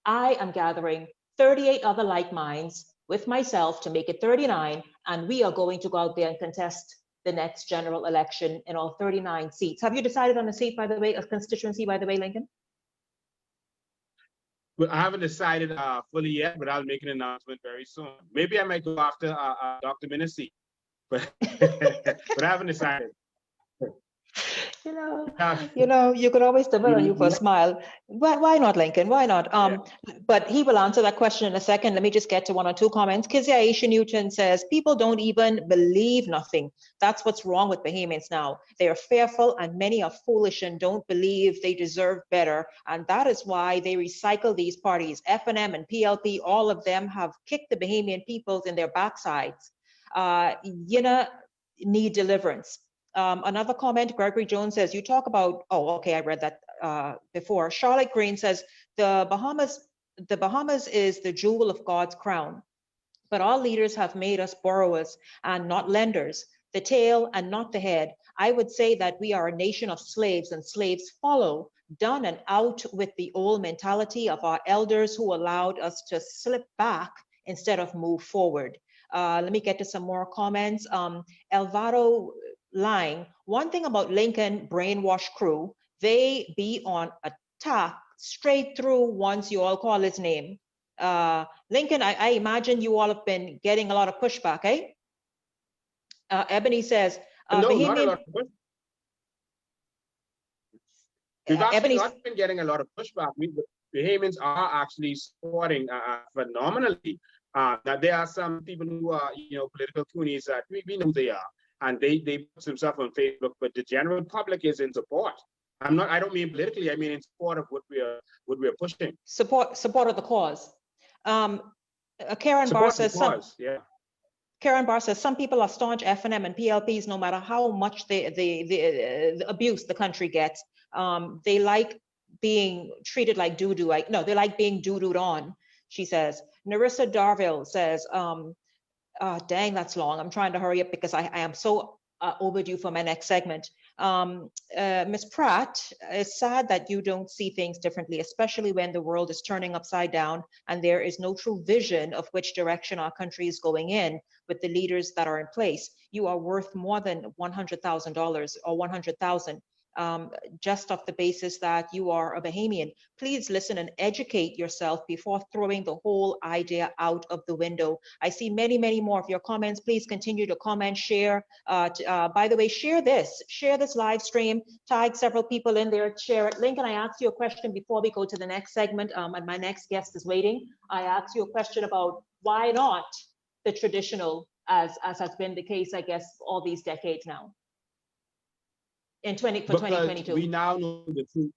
Speaker 1: I am gathering 38 other like minds with myself to make it 39, and we are going to go out there and contest the next general election in all 39 seats. Have you decided on a seat, by the way, a constituency, by the way, Lincoln?
Speaker 6: Well, I haven't decided fully yet, but I'll make an announcement very soon. Maybe I might go after Dr. Minissi, but but I haven't decided.
Speaker 1: You could always double on you for a smile. Why not, Lincoln? Why not? But he will answer that question in a second. Let me just get to one or two comments. Kizia Aisha Newton says, people don't even believe nothing. That's what's wrong with Bahamians now. They are fearful, and many are foolish and don't believe they deserve better. And that is why they recycle these parties. FNM and PLP, all of them have kicked the Bahamian peoples in their backsides. Need deliverance. Another comment, Gregory Jones says, you talk about, I read that before. Charlotte Green says, the Bahamas is the jewel of God's crown, but our leaders have made us borrowers and not lenders, the tail and not the head. I would say that we are a nation of slaves, and slaves follow. Done and out with the old mentality of our elders who allowed us to slip back instead of move forward. Let me get to some more comments. Elvaro Line, one thing about Lincoln brainwash crew, they be on attack straight through once you all call his name. Lincoln, I imagine you all have been getting a lot of pushback, eh? Ebony says,
Speaker 6: no, not a lot of pushback. We've actually not been getting a lot of pushback. The Bahamians are actually supporting phenomenally. That there are some people who are, political coonies that we know who they are, and they put some stuff on Facebook, but the general public is in support. I don't mean politically, I mean in support of what we are pushing.
Speaker 1: Support of the cause. Karen Barr says, Karen Barr says, some people are staunch FNM and PLPs, no matter how much the abuse the country gets. They like being treated like doo-doo. They like being doo-dooed on, she says. Narissa Darville says, dang, that's long. I'm trying to hurry up because I am so overdue for my next segment. Ms. Pratt, it's sad that you don't see things differently, especially when the world is turning upside down and there is no true vision of which direction our country is going in with the leaders that are in place. You are worth more than $100,000 or $100,000. just off the basis that you are a Bahamian. Please listen and educate yourself before throwing the whole idea out of the window. I see many, many more of your comments. Please continue to comment, share. By the way, share this live stream, tag several people in there, share it. Lincoln, I asked you a question before we go to the next segment, and my next guest is waiting. I asked you a question about why not the traditional, as has been the case, I guess, all these decades now. For 2022.
Speaker 6: We now know the truth.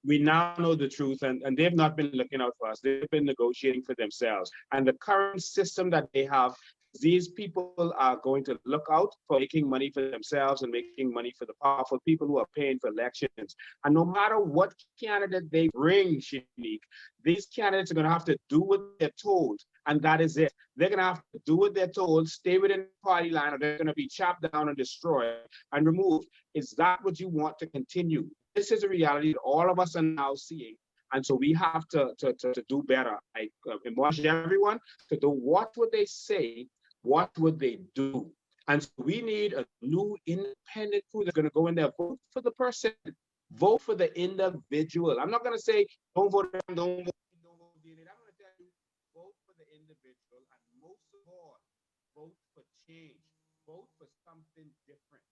Speaker 6: We now know the truth, and they've not been looking out for us. They've been negotiating for themselves. And the current system that they have, these people are going to look out for making money for themselves and making money for the powerful people who are paying for elections. And no matter what candidate they bring, Shenique, these candidates are going to have to do what they're told. And that is it. They're going to have to do what they're told, stay within the party line, or they're going to be chopped down and destroyed and removed. Is that what you want to continue? This is a reality that all of us are now seeing. And so we have to do better. I admonish everyone to do what would they say, what would they do? And so we need a new independent crew that's going to go in there, vote for the person, vote for the individual. I'm not going to say, don't vote for them, don't vote. I'm going to tell you, vote for the individual, and most of all, vote for change. Vote for something different.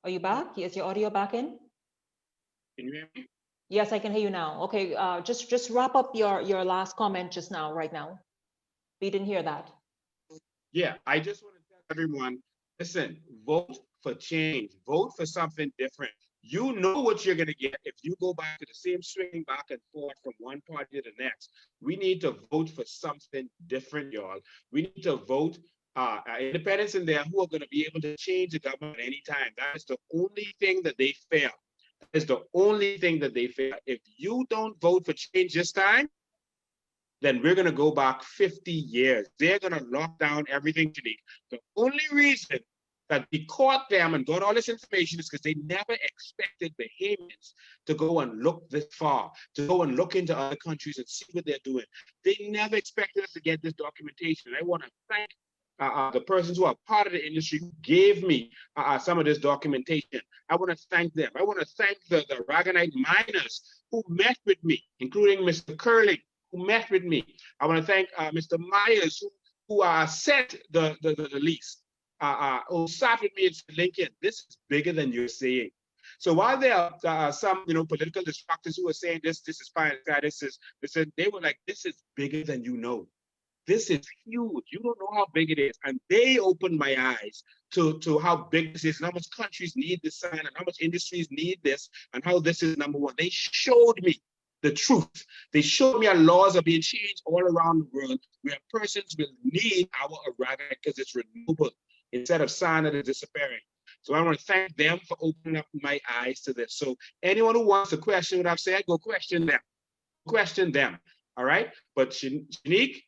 Speaker 1: Are you back? Is your audio back in?
Speaker 6: Can you hear me?
Speaker 1: Yes, I can hear you now. Okay, just wrap up your last comment just now, right now. We didn't hear that.
Speaker 6: Yeah, I just want to tell everyone, listen, vote for change. Vote for something different. You know what you're going to get if you go back to the same swinging back and forth from one party to the next. We need to vote for something different, y'all. We need to vote independents in there who are going to be able to change the government at any time. That is the only thing that they fear. That is the only thing that they fear. If you don't vote for change this time, then we're going to go back 50 years. They're going to lock down everything, Shenique. The only reason that we caught them and got all this information is because they never expected Bahamians to go and look this far, to go and look into other countries and see what they're doing. They never expected us to get this documentation. I want to thank the persons who are part of the industry who gave me some of this documentation. I want to thank them. I want to thank the Raganite miners who met with me, including Mr. Curling, who met with me. I want to thank Mr. Myers, who set the lease. Who sat with me and said, Lincoln, this is bigger than you're saying. So while there are some, political destructors who are saying this is fine, they were like, this is bigger than you know. This is huge. You don't know how big it is. And they opened my eyes to how big this is and how much countries need this sign and how much industries need this and how this is number one. They showed me the truth. They showed me our laws are being changed all around the world where persons will need our Arabic because it's renewable instead of sign that is disappearing. So I want to thank them for opening up my eyes to this. So anyone who wants to question what I've said, go question them. Question them. All right? But Shenique,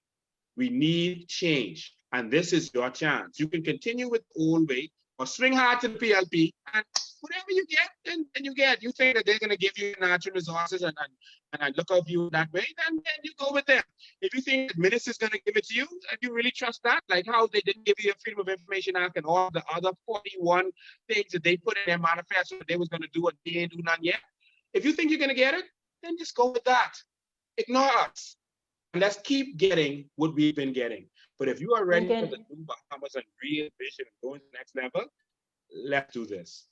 Speaker 6: we need change. And this is your chance. You can continue with the old way or swing hard to the PLP and whatever you get, then you get. You think that they're going to give you natural resources and look out for you that way, then you go with them. If you think the minister's going to give it to you, and you really trust that, like how they didn't give you a Freedom of Information Act and all the other 41 things that they put in their manifesto that they was going to do and they ain't do none yet. If you think you're going to get it, then just go with that. Ignore us. And let's keep getting what we've been getting. But if you are ready for the new Bahamas and real vision and going to the next level, let's do this.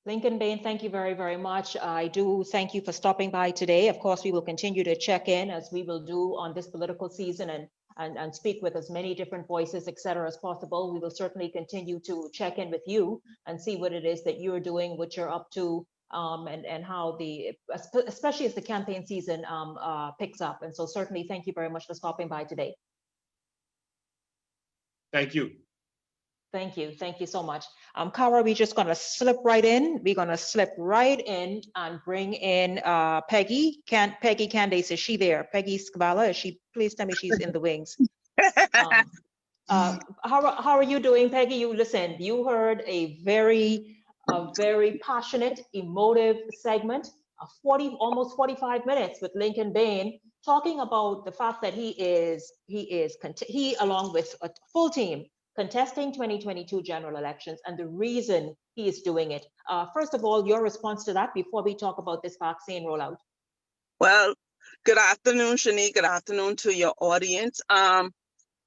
Speaker 1: Lincoln Bain, thank you very, very much. I do thank you for stopping by today. Of course, we will continue to check in as we will do on this political season and speak with as many different voices, et cetera, as possible. We will certainly continue to check in with you and see what it is that you're doing, what you're up to, and how especially as the campaign season picks up. And so certainly thank you very much for stopping by today.
Speaker 6: Thank you.
Speaker 1: Thank you. Thank you so much. Kara, we're just going to slip right in. We're going to slip right in and bring in Peggy. Peggy Candace, is she there? Peggy Skvala, is she? Please tell me she's in the wings. How are you doing, Peggy? You heard a very passionate, emotive segment, almost 45 minutes with Lincoln Bain, talking about the fact that he along with a full team, contesting 2022 general elections and the reason he is doing it. First of all, your response to that before we talk about this vaccine rollout.
Speaker 9: Well, good afternoon, Shenique. Good afternoon to your audience.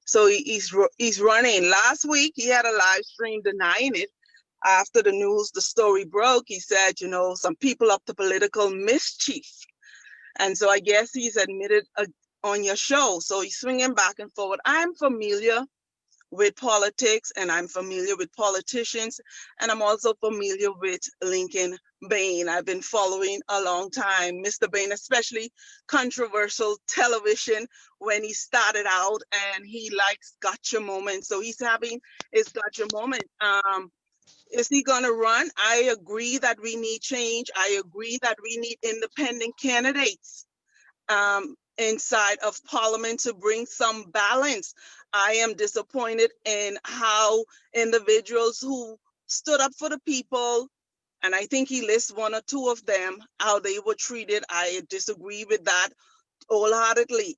Speaker 9: So he's running. Last week, he had a live stream denying it. After the story broke, he said, some people up to political mischief. And so I guess he's admitted on your show. So he's swinging back and forward. I'm familiar with politics and I'm familiar with politicians, and I'm also familiar with Lincoln Bain. I've been following a long time Mr. Bain, especially controversial television when he started out, and he likes gotcha moments. So he's having his gotcha moment. Is he going to run? I agree that we need change. I agree that we need independent candidates inside of Parliament to bring some balance. I am disappointed in how individuals who stood up for the people, and I think he lists one or two of them, how they were treated. I disagree with that wholeheartedly.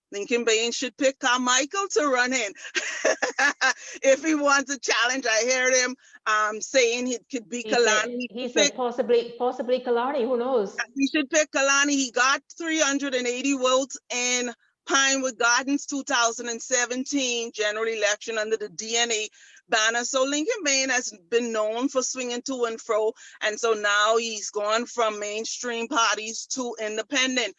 Speaker 9: Lincoln Bain should pick Carmichael to run in. If he wants a challenge, I heard him saying it could be Kalani.
Speaker 1: He said possibly Kalani, who knows?
Speaker 9: He should pick Kalani. He got 380 votes in Pinewood Gardens 2017 general election under the DNA banner. So Lincoln Bain has been known for swinging to and fro. And so now he's gone from mainstream parties to independent.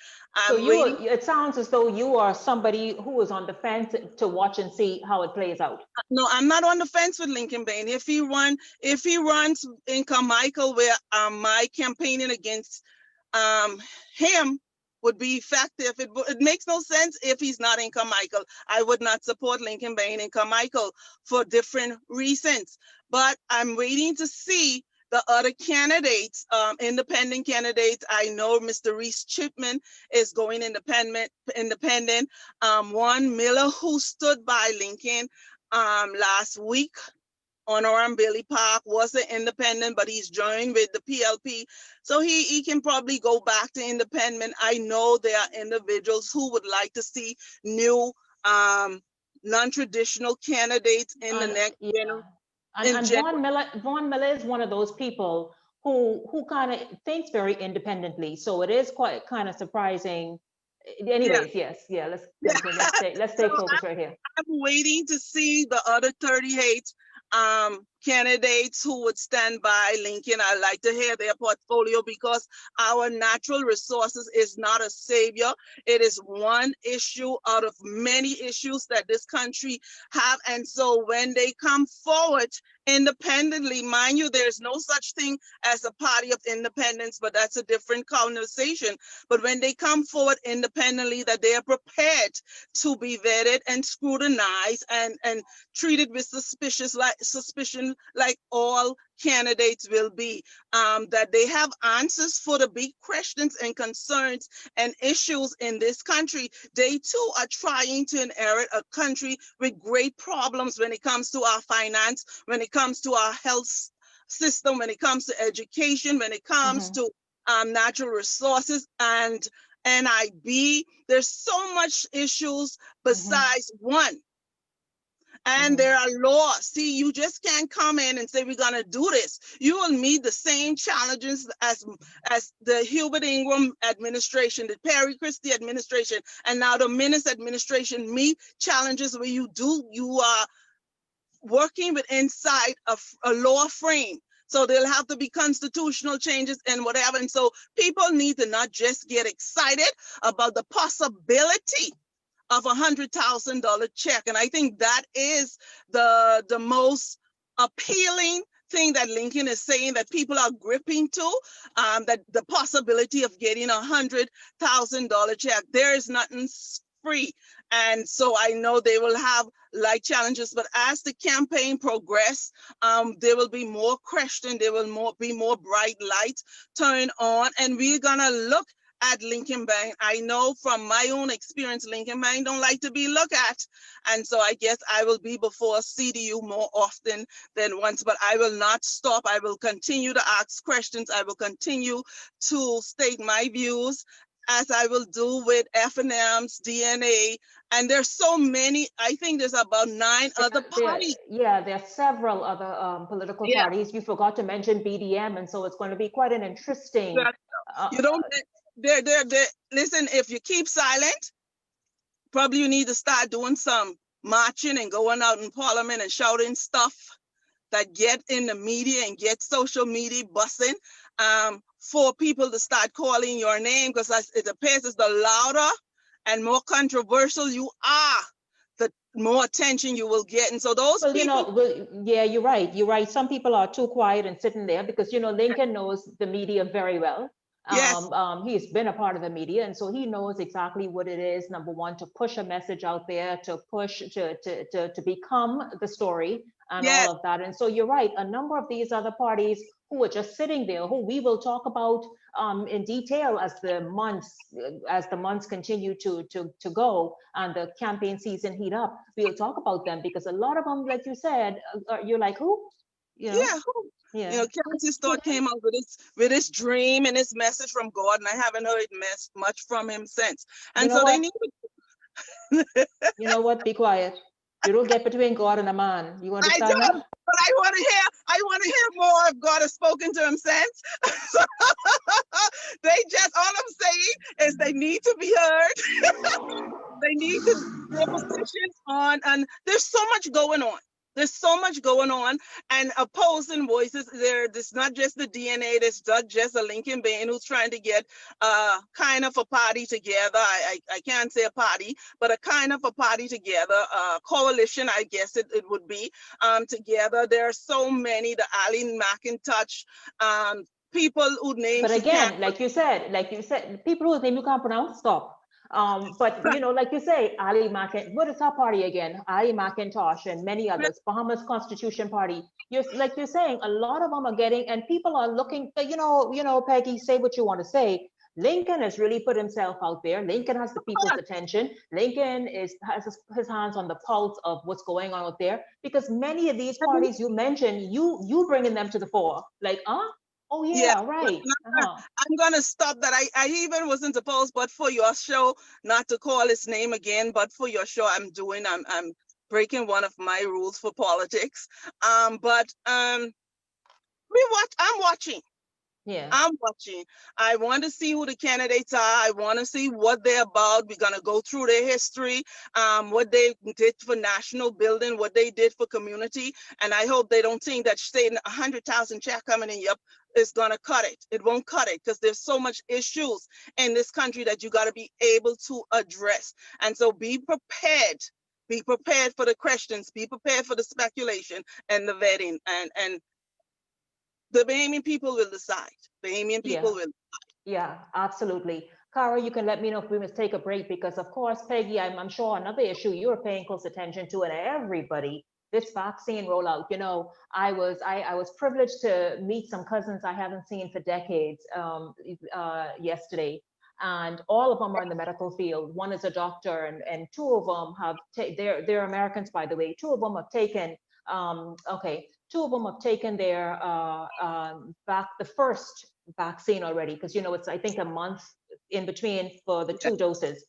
Speaker 1: It sounds as though you are somebody who is on the fence to watch and see how it plays out.
Speaker 9: No, I'm not on the fence with Lincoln Bain. If he runs in Carmichael, where my campaigning against him would be effective. It makes no sense if he's not in Carmichael. I would not support Lincoln Bain in Carmichael for different reasons. But I'm waiting to see the other candidates, independent candidates. I know Mr. Reese Chipman is going independent. Juan Miller, who stood by Lincoln last week on Oran Bailey Park, was an independent, but he's joined with the PLP. So he can probably go back to independent. I know there are individuals who would like to see new non-traditional candidates in the next generation.
Speaker 1: And Vaughan Miller is one of those people who kind of thinks very independently. So it is quite kind of surprising. Anyways, let's stay focused right here.
Speaker 9: I'm waiting to see the other 38 candidates who would stand by Lincoln. I like to hear their portfolio, because our natural resources is not a savior. It is one issue out of many issues that this country have. And so when they come forward independently, mind you, there's no such thing as a party of independence, but that's a different conversation. But when they come forward independently, that they are prepared to be vetted and scrutinized and treated with suspicion like all candidates will be, that they have answers for the big questions and concerns and issues in this country. They too are trying to inherit a country with great problems when it comes to our finance, when it comes to our health system, when it comes to education, when it comes to natural resources and NIB. There's so much issues besides one. And there are laws. See, you just can't come in and say, we're going to do this. You will meet the same challenges as the Hubert Ingram administration, the Perry Christie administration, and now the Minnis administration meet challenges where you are working with inside a law frame. So there'll have to be constitutional changes and whatever. And so people need to not just get excited about the possibility of $100,000 check. And I think that is the most appealing thing that Lincoln is saying, that people are gripping to, that the possibility of getting $100,000 check. There is nothing free. And so I know they will have like challenges, but as the campaign progress, there will be more questions, there will be more bright lights turn on, and we're gonna look at Lincoln Bain. I know from my own experience, Lincoln Bain don't like to be looked at. And so I guess I will be before CDU more often than once, but I will not stop. I will continue to ask questions. I will continue to state my views. as I will do with F&M's DNA. And there's so many, I think there's about 9 other parties.
Speaker 1: There are several other political parties. You forgot to mention BDM, and so it's going to be quite an interesting.
Speaker 9: You don't, listen, if you keep silent, probably you need to start doing some marching and going out in parliament and shouting stuff that get in the media and get social media buzzing, for people to start calling your name, because it appears as the louder and more controversial you are, the more attention you will get. And so those people,
Speaker 1: you're right. You're right. Some people are too quiet and sitting there because, Lincoln knows the media very well.
Speaker 9: Yes.
Speaker 1: He's been a part of the media, and so he knows exactly what it is. Number one, to push a message out there, to push to become the story and all of that. And so you're right. A number of these other parties who are just sitting there, who we will talk about in detail as the months continue to go and the campaign season heat up. We'll talk about them because a lot of them, like you said, you're like, who?
Speaker 9: Kelsey Stott came out with this dream and this message from God, and I haven't heard much from him since. And so they need to.
Speaker 1: You know what? Be quiet. You don't get between God and a man. You understand that?
Speaker 9: But I want to hear more if God has spoken to him since. All I'm saying is they need to be heard. They need to their positions on, and there's so much going on. There's so much going on, and opposing voices there. It's not just the DNA. There's not just a Lincoln Bain who's trying to get kind of a party together. I can't say a party, but a kind of a party together, coalition, I guess it would be, together. There are so many, the Arlene McIntosh, people who names.
Speaker 1: But again, like you said, people whose name you can't pronounce, stop. But like you say, Ali McIntosh, what is our party again? Ali McIntosh and many others, Bahamas Constitution Party. Like you're saying, a lot of them are getting, and people are looking, Peggy, say what you want to say. Lincoln has really put himself out there. Lincoln has the people's attention. Lincoln has his hands on the pulse of what's going on out there, because many of these parties you mentioned, you bringing them to the fore. Like, oh yeah, right.
Speaker 9: I'm gonna stop that. I even wasn't supposed, but for your show, not to call his name again, but for your show, I'm breaking one of my rules for politics. I'm watching.
Speaker 1: Yeah.
Speaker 9: I'm watching. I want to see who the candidates are. I want to see what they're about. We're gonna go through their history, what they did for national building, what they did for community, and I hope they don't think that saying 100,000 check coming in is gonna cut it. It won't cut it, because there's so much issues in this country that you got to be able to address. And so be prepared. Be prepared for the questions. Be prepared for the speculation and the vetting, and the Bahamian people will decide. Bahamian people will decide.
Speaker 1: Yeah, absolutely. Cara, you can let me know if we must take a break, because of course, Peggy, I'm sure another issue you're paying close attention to, and everybody, this vaccine rollout. I was privileged to meet some cousins I haven't seen for decades yesterday, and all of them are in the medical field. One is a doctor, and two of them have they're Americans, by the way. Two of them have taken their the first vaccine already, because it's, I think, a month in between for the 2 doses.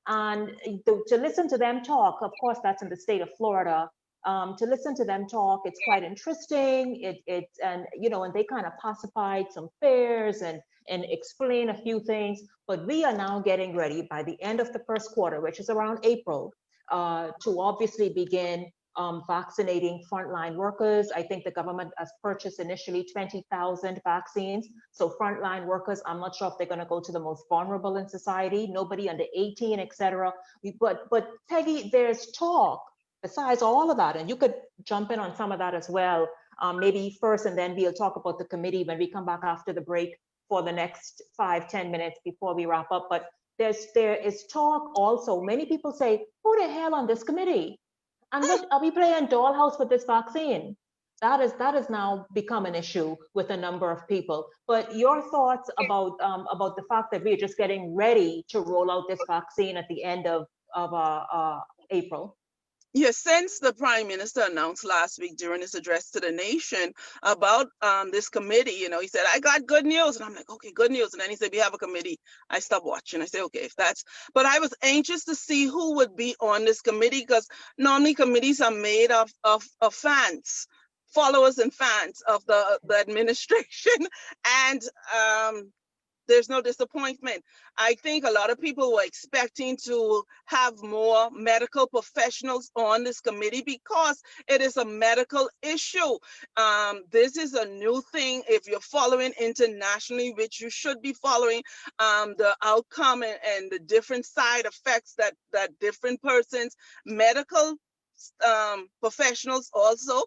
Speaker 1: And to listen to them talk, of course, that's in the state of Florida. To listen to them talk, it's quite interesting. And they kind of pacified some fears and explain a few things. But we are now getting ready by the end of the first quarter, which is around April, to obviously begin vaccinating frontline workers. I think the government has purchased initially 20,000 vaccines. So frontline workers, I'm not sure if they're going to go to the most vulnerable in society, nobody under 18, etc. But Peggy, there's talk besides all of that, and you could jump in on some of that as well. Maybe first, and then we'll talk about the committee when we come back after the break for the next 5-10 minutes before we wrap up. But there is talk also. Many people say, who the hell on this committee? And what are we playing dollhouse with this vaccine? That has now become an issue with a number of people. But your thoughts about the fact that we're just getting ready to roll out this vaccine at the end of April?
Speaker 9: Yes, since the Prime Minister announced last week during his address to the nation about this committee, he said, I got good news. And I'm like, okay, good news. And then he said, we have a committee. I stopped watching. I said, okay, if that's, but I was anxious to see who would be on this committee, because normally committees are made of fans, followers and fans of the administration. And there's no disappointment. I think a lot of people were expecting to have more medical professionals on this committee because it is a medical issue. This is a new thing. If you're following internationally, which you should be following, the outcome and the different side effects that different persons, medical professionals also,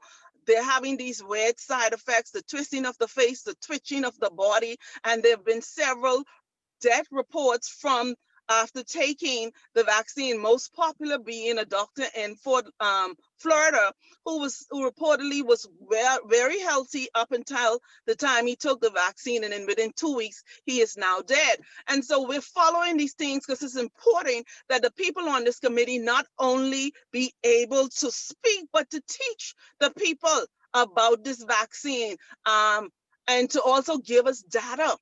Speaker 9: they're having these weird side effects, the twisting of the face, the twitching of the body, and there have been several death reports from after taking the vaccine, most popular being a doctor in Florida who reportedly was very healthy up until the time he took the vaccine, and then within 2 weeks he is now dead. And so we're following these things because it's important that the people on this committee not only be able to speak but to teach the people about this vaccine, and to also give us data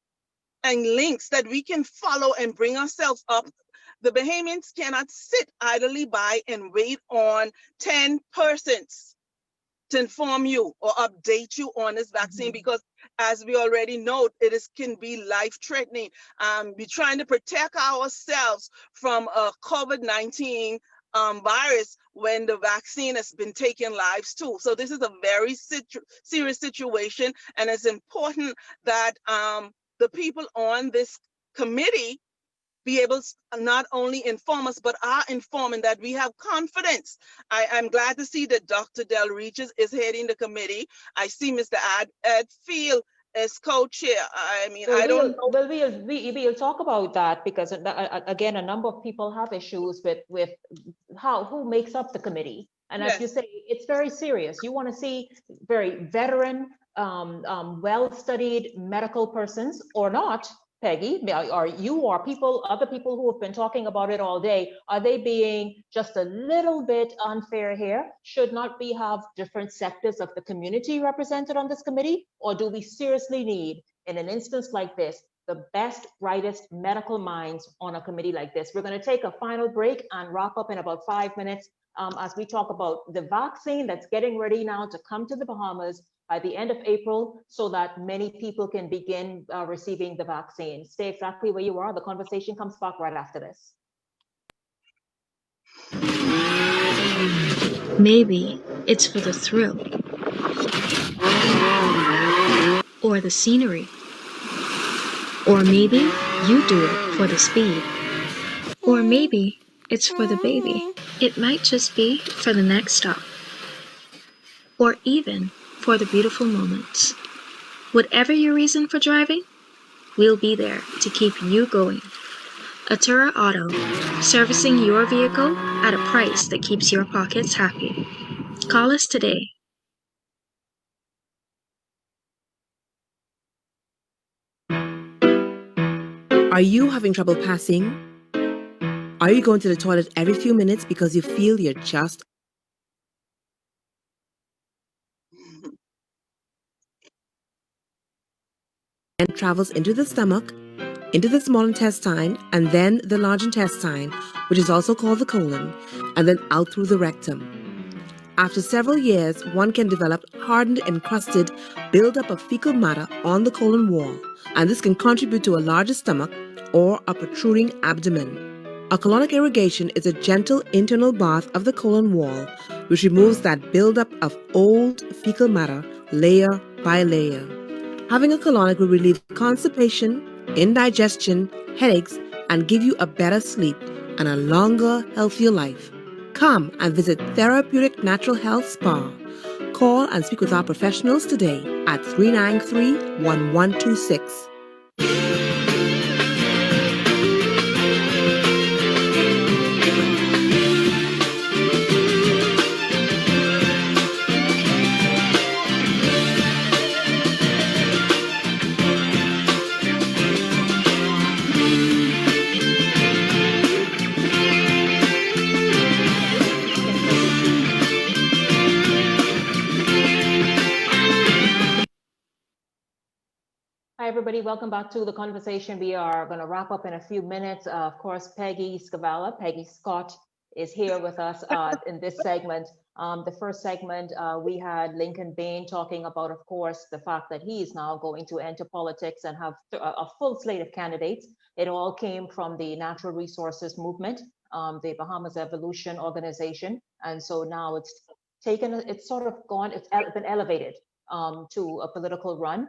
Speaker 9: and links that we can follow and bring ourselves up. The Bahamians cannot sit idly by and wait on 10 persons to inform you or update you on this vaccine, because as we already know, can be life-threatening. We're trying to protect ourselves from a COVID-19 virus when the vaccine has been taking lives too. So this is a very serious situation, and it's important that the people on this committee be able to not inform inform us, but are informing that we have confidence. I'm glad to see that Dr. Del Regis is heading the committee. I see Mr. Ed Field as co-chair. I mean, I don't know.
Speaker 1: Well, we'll talk about that, because again, a number of people have issues with who makes up the committee. And as you say, it's very serious. You want to see very veteran, well-studied medical persons or not, Peggy, or you or other people who have been talking about it all day, are they being just a little bit unfair here? Should not we have different sectors of the community represented on this committee? Or do we seriously need, in an instance like this, the best, brightest medical minds on a committee like this? We're going to take a final break and wrap up in about 5 minutes as we talk about the vaccine that's getting ready now to come to the Bahamas by the end of April, so that many people can begin receiving the vaccine. Stay exactly where you are. The conversation comes back right after this.
Speaker 10: Maybe it's for the thrill, or the scenery, or maybe you do it for the speed, or maybe it's for the baby. It might just be for the next stop, or even for the beautiful moments. Whatever your reason for driving, we'll be there to keep you going. Atura Auto, servicing your vehicle at a price that keeps your pockets happy. Call us today.
Speaker 7: Are you having trouble passing? Are you going to the toilet every few minutes because you feel you're just and travels into the stomach, into the small intestine, and then the large intestine, which is also called the colon, and then out through the rectum. After several years, one can develop hardened, encrusted buildup of fecal matter on the colon wall, and this can contribute to a larger stomach or a protruding abdomen. A colonic irrigation is a gentle internal bath of the colon wall, which removes that buildup of old fecal matter layer by layer. Having a colonic will relieve constipation, indigestion, headaches, and give you a better sleep and a longer, healthier life. Come and visit Therapeutic Natural Health Spa. Call and speak with our professionals today at 393-1126.
Speaker 1: Hi, everybody. Welcome back to the conversation. We are going to wrap up in a few minutes. Of course, Peggy Scott is here with us in this segment. The first segment, we had Lincoln Bain talking about, of course, the fact that he is now going to enter politics and have a full slate of candidates. It all came from the Natural Resources Movement, the Bahamas Evolution Organization. And so now it's been elevated to a political run.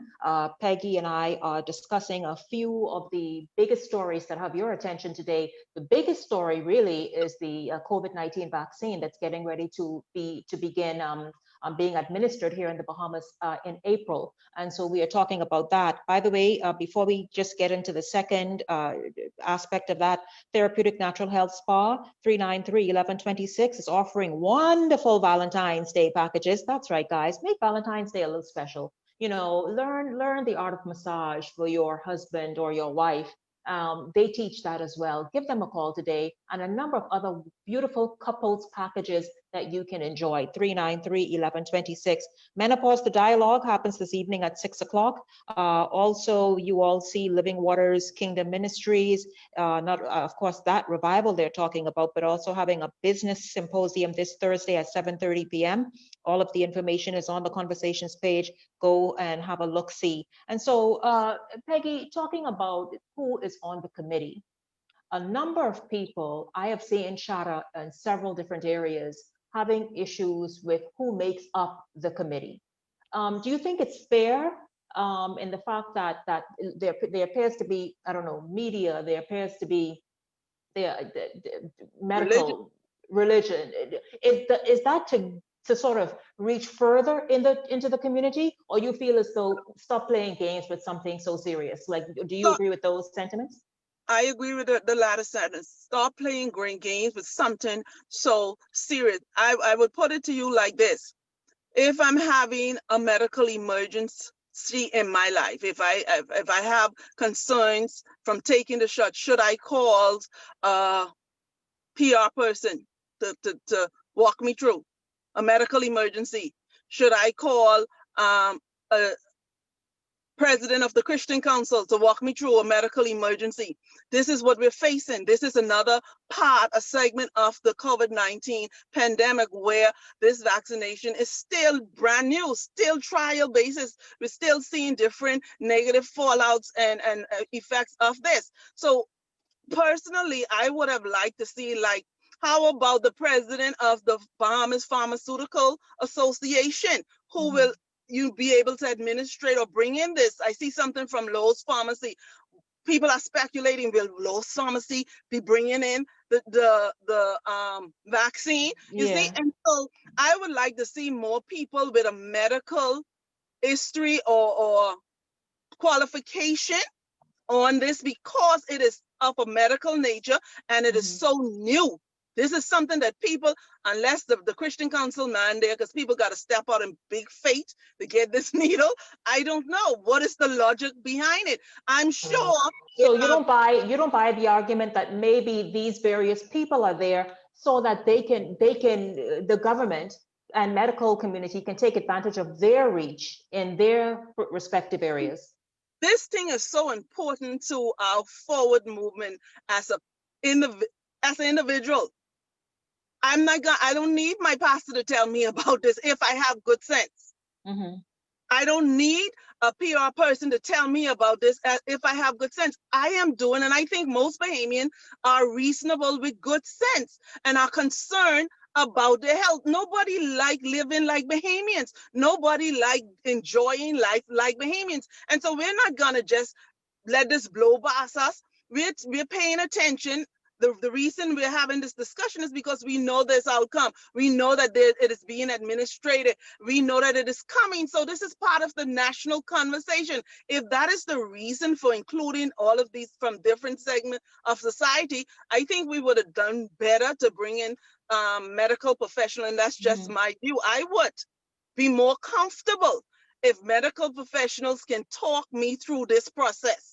Speaker 1: Peggy and I are discussing a few of the biggest stories that have your attention today. The biggest story really is the COVID-19 vaccine that's getting ready to begin being administered here in the Bahamas in April. And so we are talking about that. By the way, before we just get into the second aspect of that, Therapeutic Natural Health Spa 393-1126 is offering wonderful Valentine's Day packages. That's right, guys. Make Valentine's Day a little special. You know, learn the art of massage for your husband or your wife. They teach that as well. Give them a call today, and a number of other beautiful couples packages that you can enjoy. 393-1126. Menopause, the dialogue happens this evening at 6 o'clock. Also, you all see Living Waters Kingdom Ministries, of course, that revival they're talking about, but also having a business symposium this Thursday at 7:30 p.m. All of the information is on the conversations page. Go and have a look-see. And so, Peggy, talking about who is on the committee, a number of people I have seen chatter in several different areas having issues with who makes up the committee. Do you think it's fair in the fact that there appears to be, I don't know, media, there appears to be the medical religion. Is that to sort of reach further into the community, or you feel as though stop playing games with something so serious? Like, do you agree with those sentiments?
Speaker 9: I agree with the latter sentence. Stop playing games with something so serious. I would put it to you like this. If I'm having a medical emergency in my life, if I have concerns from taking the shot, should I call a PR person to walk me through a medical emergency? Should I call a president of the Christian Council to walk me through a medical emergency? This is what we're facing. This is another a segment of the COVID-19 pandemic where this vaccination is still brand new, still trial basis. We're still seeing different negative fallouts and effects of this. So personally, I would have liked to see, like, how about the president of the Bahamas Pharmaceutical Association, who will you be able to administrate or bring in this? I see something from Lowe's Pharmacy. People are speculating, will Lowe's Pharmacy be bringing in the vaccine? You see, and so I would like to see more people with a medical history or qualification on this, because it is of a medical nature and it is so new. This is something that people, unless the Christian Council mandate, because people got to step out in big faith to get this needle. I don't know what is the logic behind it. I'm sure.
Speaker 1: So you don't buy the argument that maybe these various people are there so that the government and medical community can take advantage of their reach in their respective areas.
Speaker 9: This thing is so important to our forward movement as an individual. I don't need my pastor to tell me about this if I have good sense. I don't need a PR person to tell me about this if I have good sense. I am doing, and I think most Bahamians are reasonable with good sense and are concerned about their health. Nobody like living like Bahamians. Nobody like enjoying life like Bahamians. And so we're not gonna just let this blow past us. We're paying attention. The reason we're having this discussion is because we know this outcome. We know that it is being administrated. We know that it is coming. So this is part of the national conversation. If that is the reason for including all of these from different segments of society, I think we would have done better to bring in medical professional. And that's just my view. I would be more comfortable if medical professionals can talk me through this process.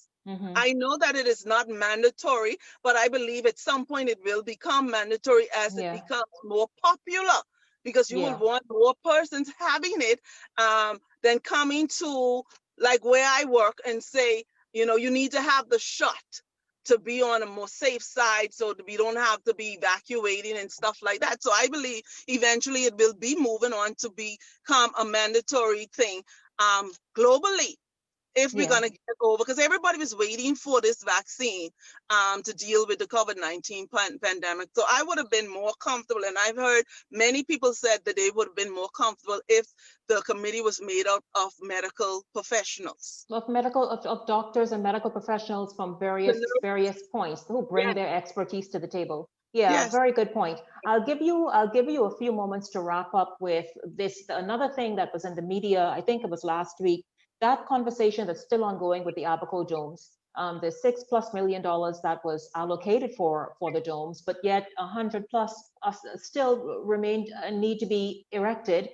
Speaker 9: I know that it is not mandatory, but I believe at some point it will become mandatory as it becomes more popular, because you will want more persons having it than coming to like where I work and say, you know, you need to have the shot to be on a more safe side so that we don't have to be evacuating and stuff like that. So I believe eventually it will be moving on to become a mandatory thing globally. If we're going to get over, because everybody was waiting for this vaccine to deal with the COVID-19 pandemic. So I would have been more comfortable. And I've heard many people said that they would have been more comfortable if the committee was made up of medical professionals.
Speaker 1: Of doctors and medical professionals from various points who bring their expertise to the table. Yeah, very good point. I'll give you a few moments to wrap up with this. Another thing that was in the media, I think it was last week, that conversation that's still ongoing with the Abaco domes. The $6+ million that was allocated for the domes, but yet 100+ still remained need to be erected.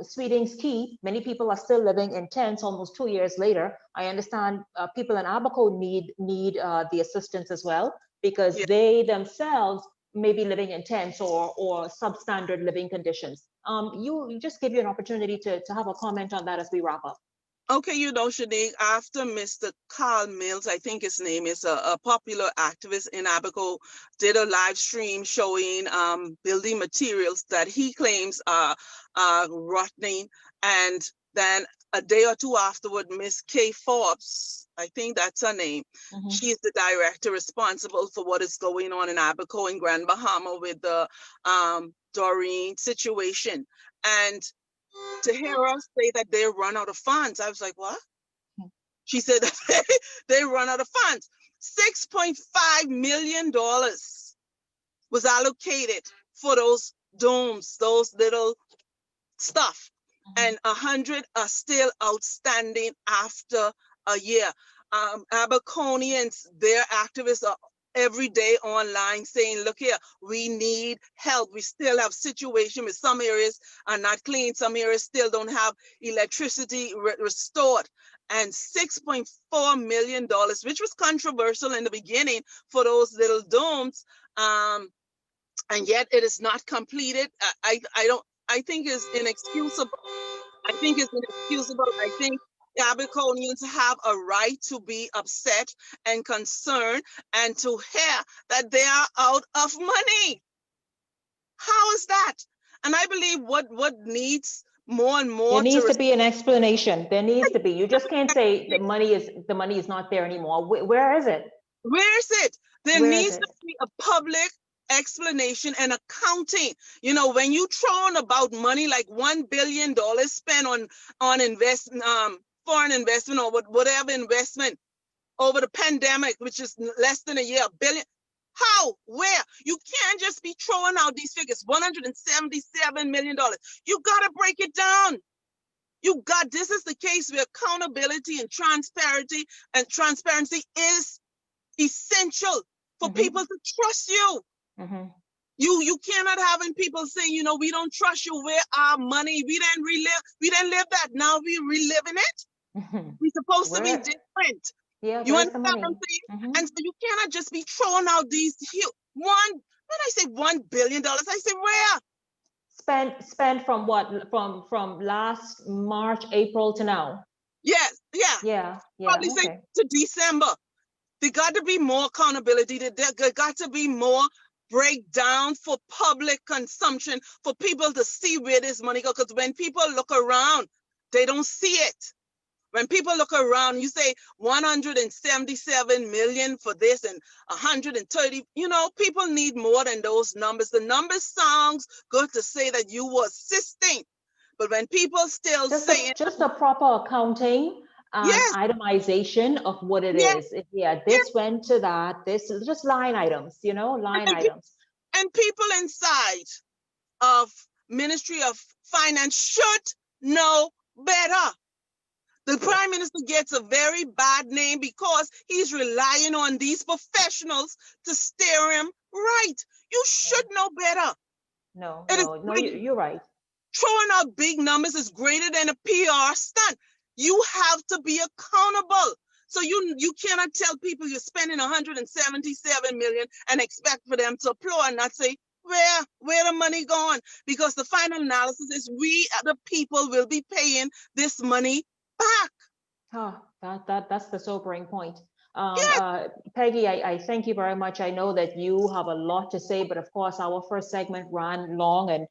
Speaker 1: Sweeting's Key, many people are still living in tents almost 2 years later. I understand people in Abaco need the assistance as well, because they themselves may be living in tents or substandard living conditions. You just give you an opportunity to have a comment on that as we wrap up.
Speaker 9: Okay, you know, Shenique, after Mr. Carl Mills, I think his name is a popular activist in Abaco, did a live stream showing building materials that he claims are rotting. And then a day or two afterward, Miss Kay Forbes, I think that's her name, she is the director responsible for what is going on in Abaco in Grand Bahama with the Doreen situation. And to hear us say that they run out of funds, I was like, what? She said that they run out of funds. $6.5 million was allocated for those domes, those little stuff. And 100 are still outstanding after a year. Abaconians, their activists are every day online saying, look here, we need help. We still have situation with some areas are not clean. Some areas still don't have electricity restored. And $6.4 million, which was controversial in the beginning for those little domes. And yet it is not completed. I think it's inexcusable. I think the Abaconians have a right to be upset and concerned and to hear that they are out of money. How is that? And I believe what needs more and more.
Speaker 1: There needs to be an explanation. There needs to be. You just can't say the money is not there anymore. Where is it?
Speaker 9: Where is it? There needs to be a public explanation and accounting. You know, when you throw in about money like $1 billion spent on foreign investment or whatever investment over the pandemic, which is less than a year, $1 billion. How? Where? You can't just be throwing out these figures, $177 million. You got to break it down. This is the case where accountability and transparency is essential for people to trust you. You cannot having people saying, you know, we don't trust you. Where our money? We didn't live that. Now we reliving it. We're supposed to be different.
Speaker 1: Yeah,
Speaker 9: you understand what I'm saying? And so you cannot just be throwing out these huge when I say $1 billion, I say where?
Speaker 1: Spent from what? From last March, April to now.
Speaker 9: Yes,
Speaker 1: yeah.
Speaker 9: Probably say to December. There got to be more accountability. There got to be more breakdown for public consumption, for people to see where this money goes. Because when people look around, they don't see it. When people look around, you say 177 million for this and 130, you know, people need more than those numbers. The numbers sounds good to say that you were assisting, but when people still say
Speaker 1: just a proper accounting and itemization of what it is. This went to that. This is just line items, you know, items.
Speaker 9: And people inside of Ministry of Finance should know better. The Prime Minister gets a very bad name because he's relying on these professionals to steer him right. You should know better.
Speaker 1: No, you're right.
Speaker 9: Throwing out big numbers is greater than a PR stunt. You have to be accountable. So you cannot tell people you're spending 177 million and expect for them to applaud and not say, where the money gone? Because the final analysis is we, the people, will be paying this money back.
Speaker 1: That's the sobering point.
Speaker 9: Yes,
Speaker 1: Peggy, I thank you very much. I know that you have a lot to say, but of course, our first segment ran long, and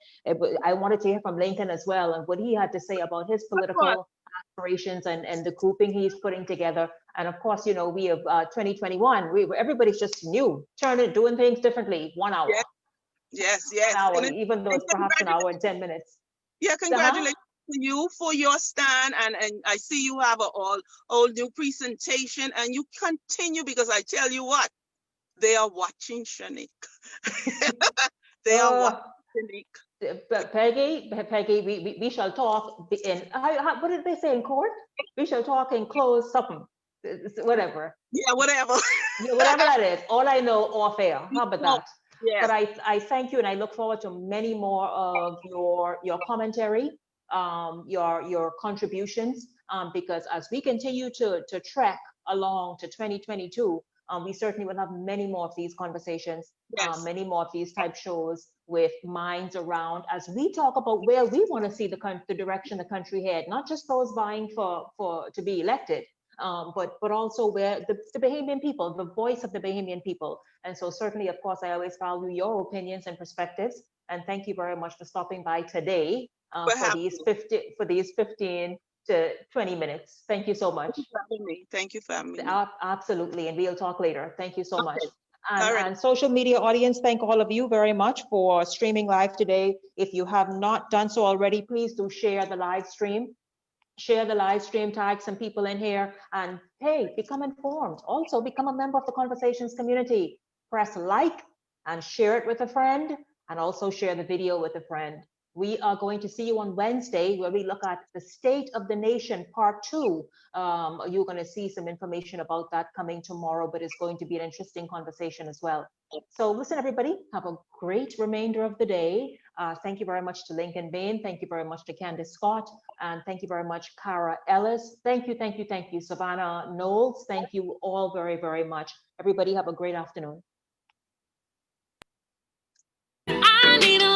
Speaker 1: I wanted to hear from Lincoln as well and what he had to say about his
Speaker 9: of course.
Speaker 1: political aspirations and the grouping he's putting together. And of course, you know, we have 2021. Everybody's just new, doing things differently. 1 hour,
Speaker 9: Yes, yes,
Speaker 1: one
Speaker 9: yes.
Speaker 1: hour, even though
Speaker 9: And
Speaker 1: it's perhaps an hour and 10 minutes.
Speaker 9: yeah,
Speaker 1: Uh-huh.
Speaker 9: congratulations to you for your stand, and I see you have a all new presentation, and you continue because I tell you what, they are watching Shenique. They are
Speaker 1: Uh,
Speaker 9: watching Shenique.
Speaker 1: Peggy, we shall talk in, what did they say in court? We shall talk in closed something, whatever.
Speaker 9: Yeah, whatever.
Speaker 1: Yeah, whatever that is. All I know off air. How about that?
Speaker 9: Yes,
Speaker 1: But I thank you, and I look forward to many more of your commentary, your contributions, because as we continue to trek along to 2022, we certainly will have many more of these conversations,
Speaker 9: yes,
Speaker 1: many more of these type shows with minds around as we talk about where we want to see the direction the country head, not just those vying for to be elected, but also where the Bahamian people, the voice of the Bahamian people. And so certainly, of course, I always value your opinions and perspectives. And thank you very much for stopping by today
Speaker 9: for
Speaker 1: for
Speaker 9: having
Speaker 1: these 15 to 20 minutes. Thank you so much.
Speaker 9: me. Thank you for having me.
Speaker 1: Absolutely. And we'll talk later. Thank you so much.
Speaker 9: Okay. All right.
Speaker 1: And social media audience, thank all of you very much for streaming live today. If you have not done so already, please do share the live stream. Share the live stream, tag some people in here, and hey, become informed. Also, become a member of the Conversations community. Press like and share it with a friend, and also share the video with a friend. We are going to see you on Wednesday, where we look at the State of the Nation Part 2. You're going to see some information about that coming tomorrow, but it's going to be an interesting conversation as well. So listen, everybody, have a great remainder of the day. Thank you very much to Lincoln Bain. Thank you very much to Candace Scott. And thank you very much, Cara Ellis. Thank you, Savannah Knowles. Thank you all very, very much. Everybody have a great afternoon. I need a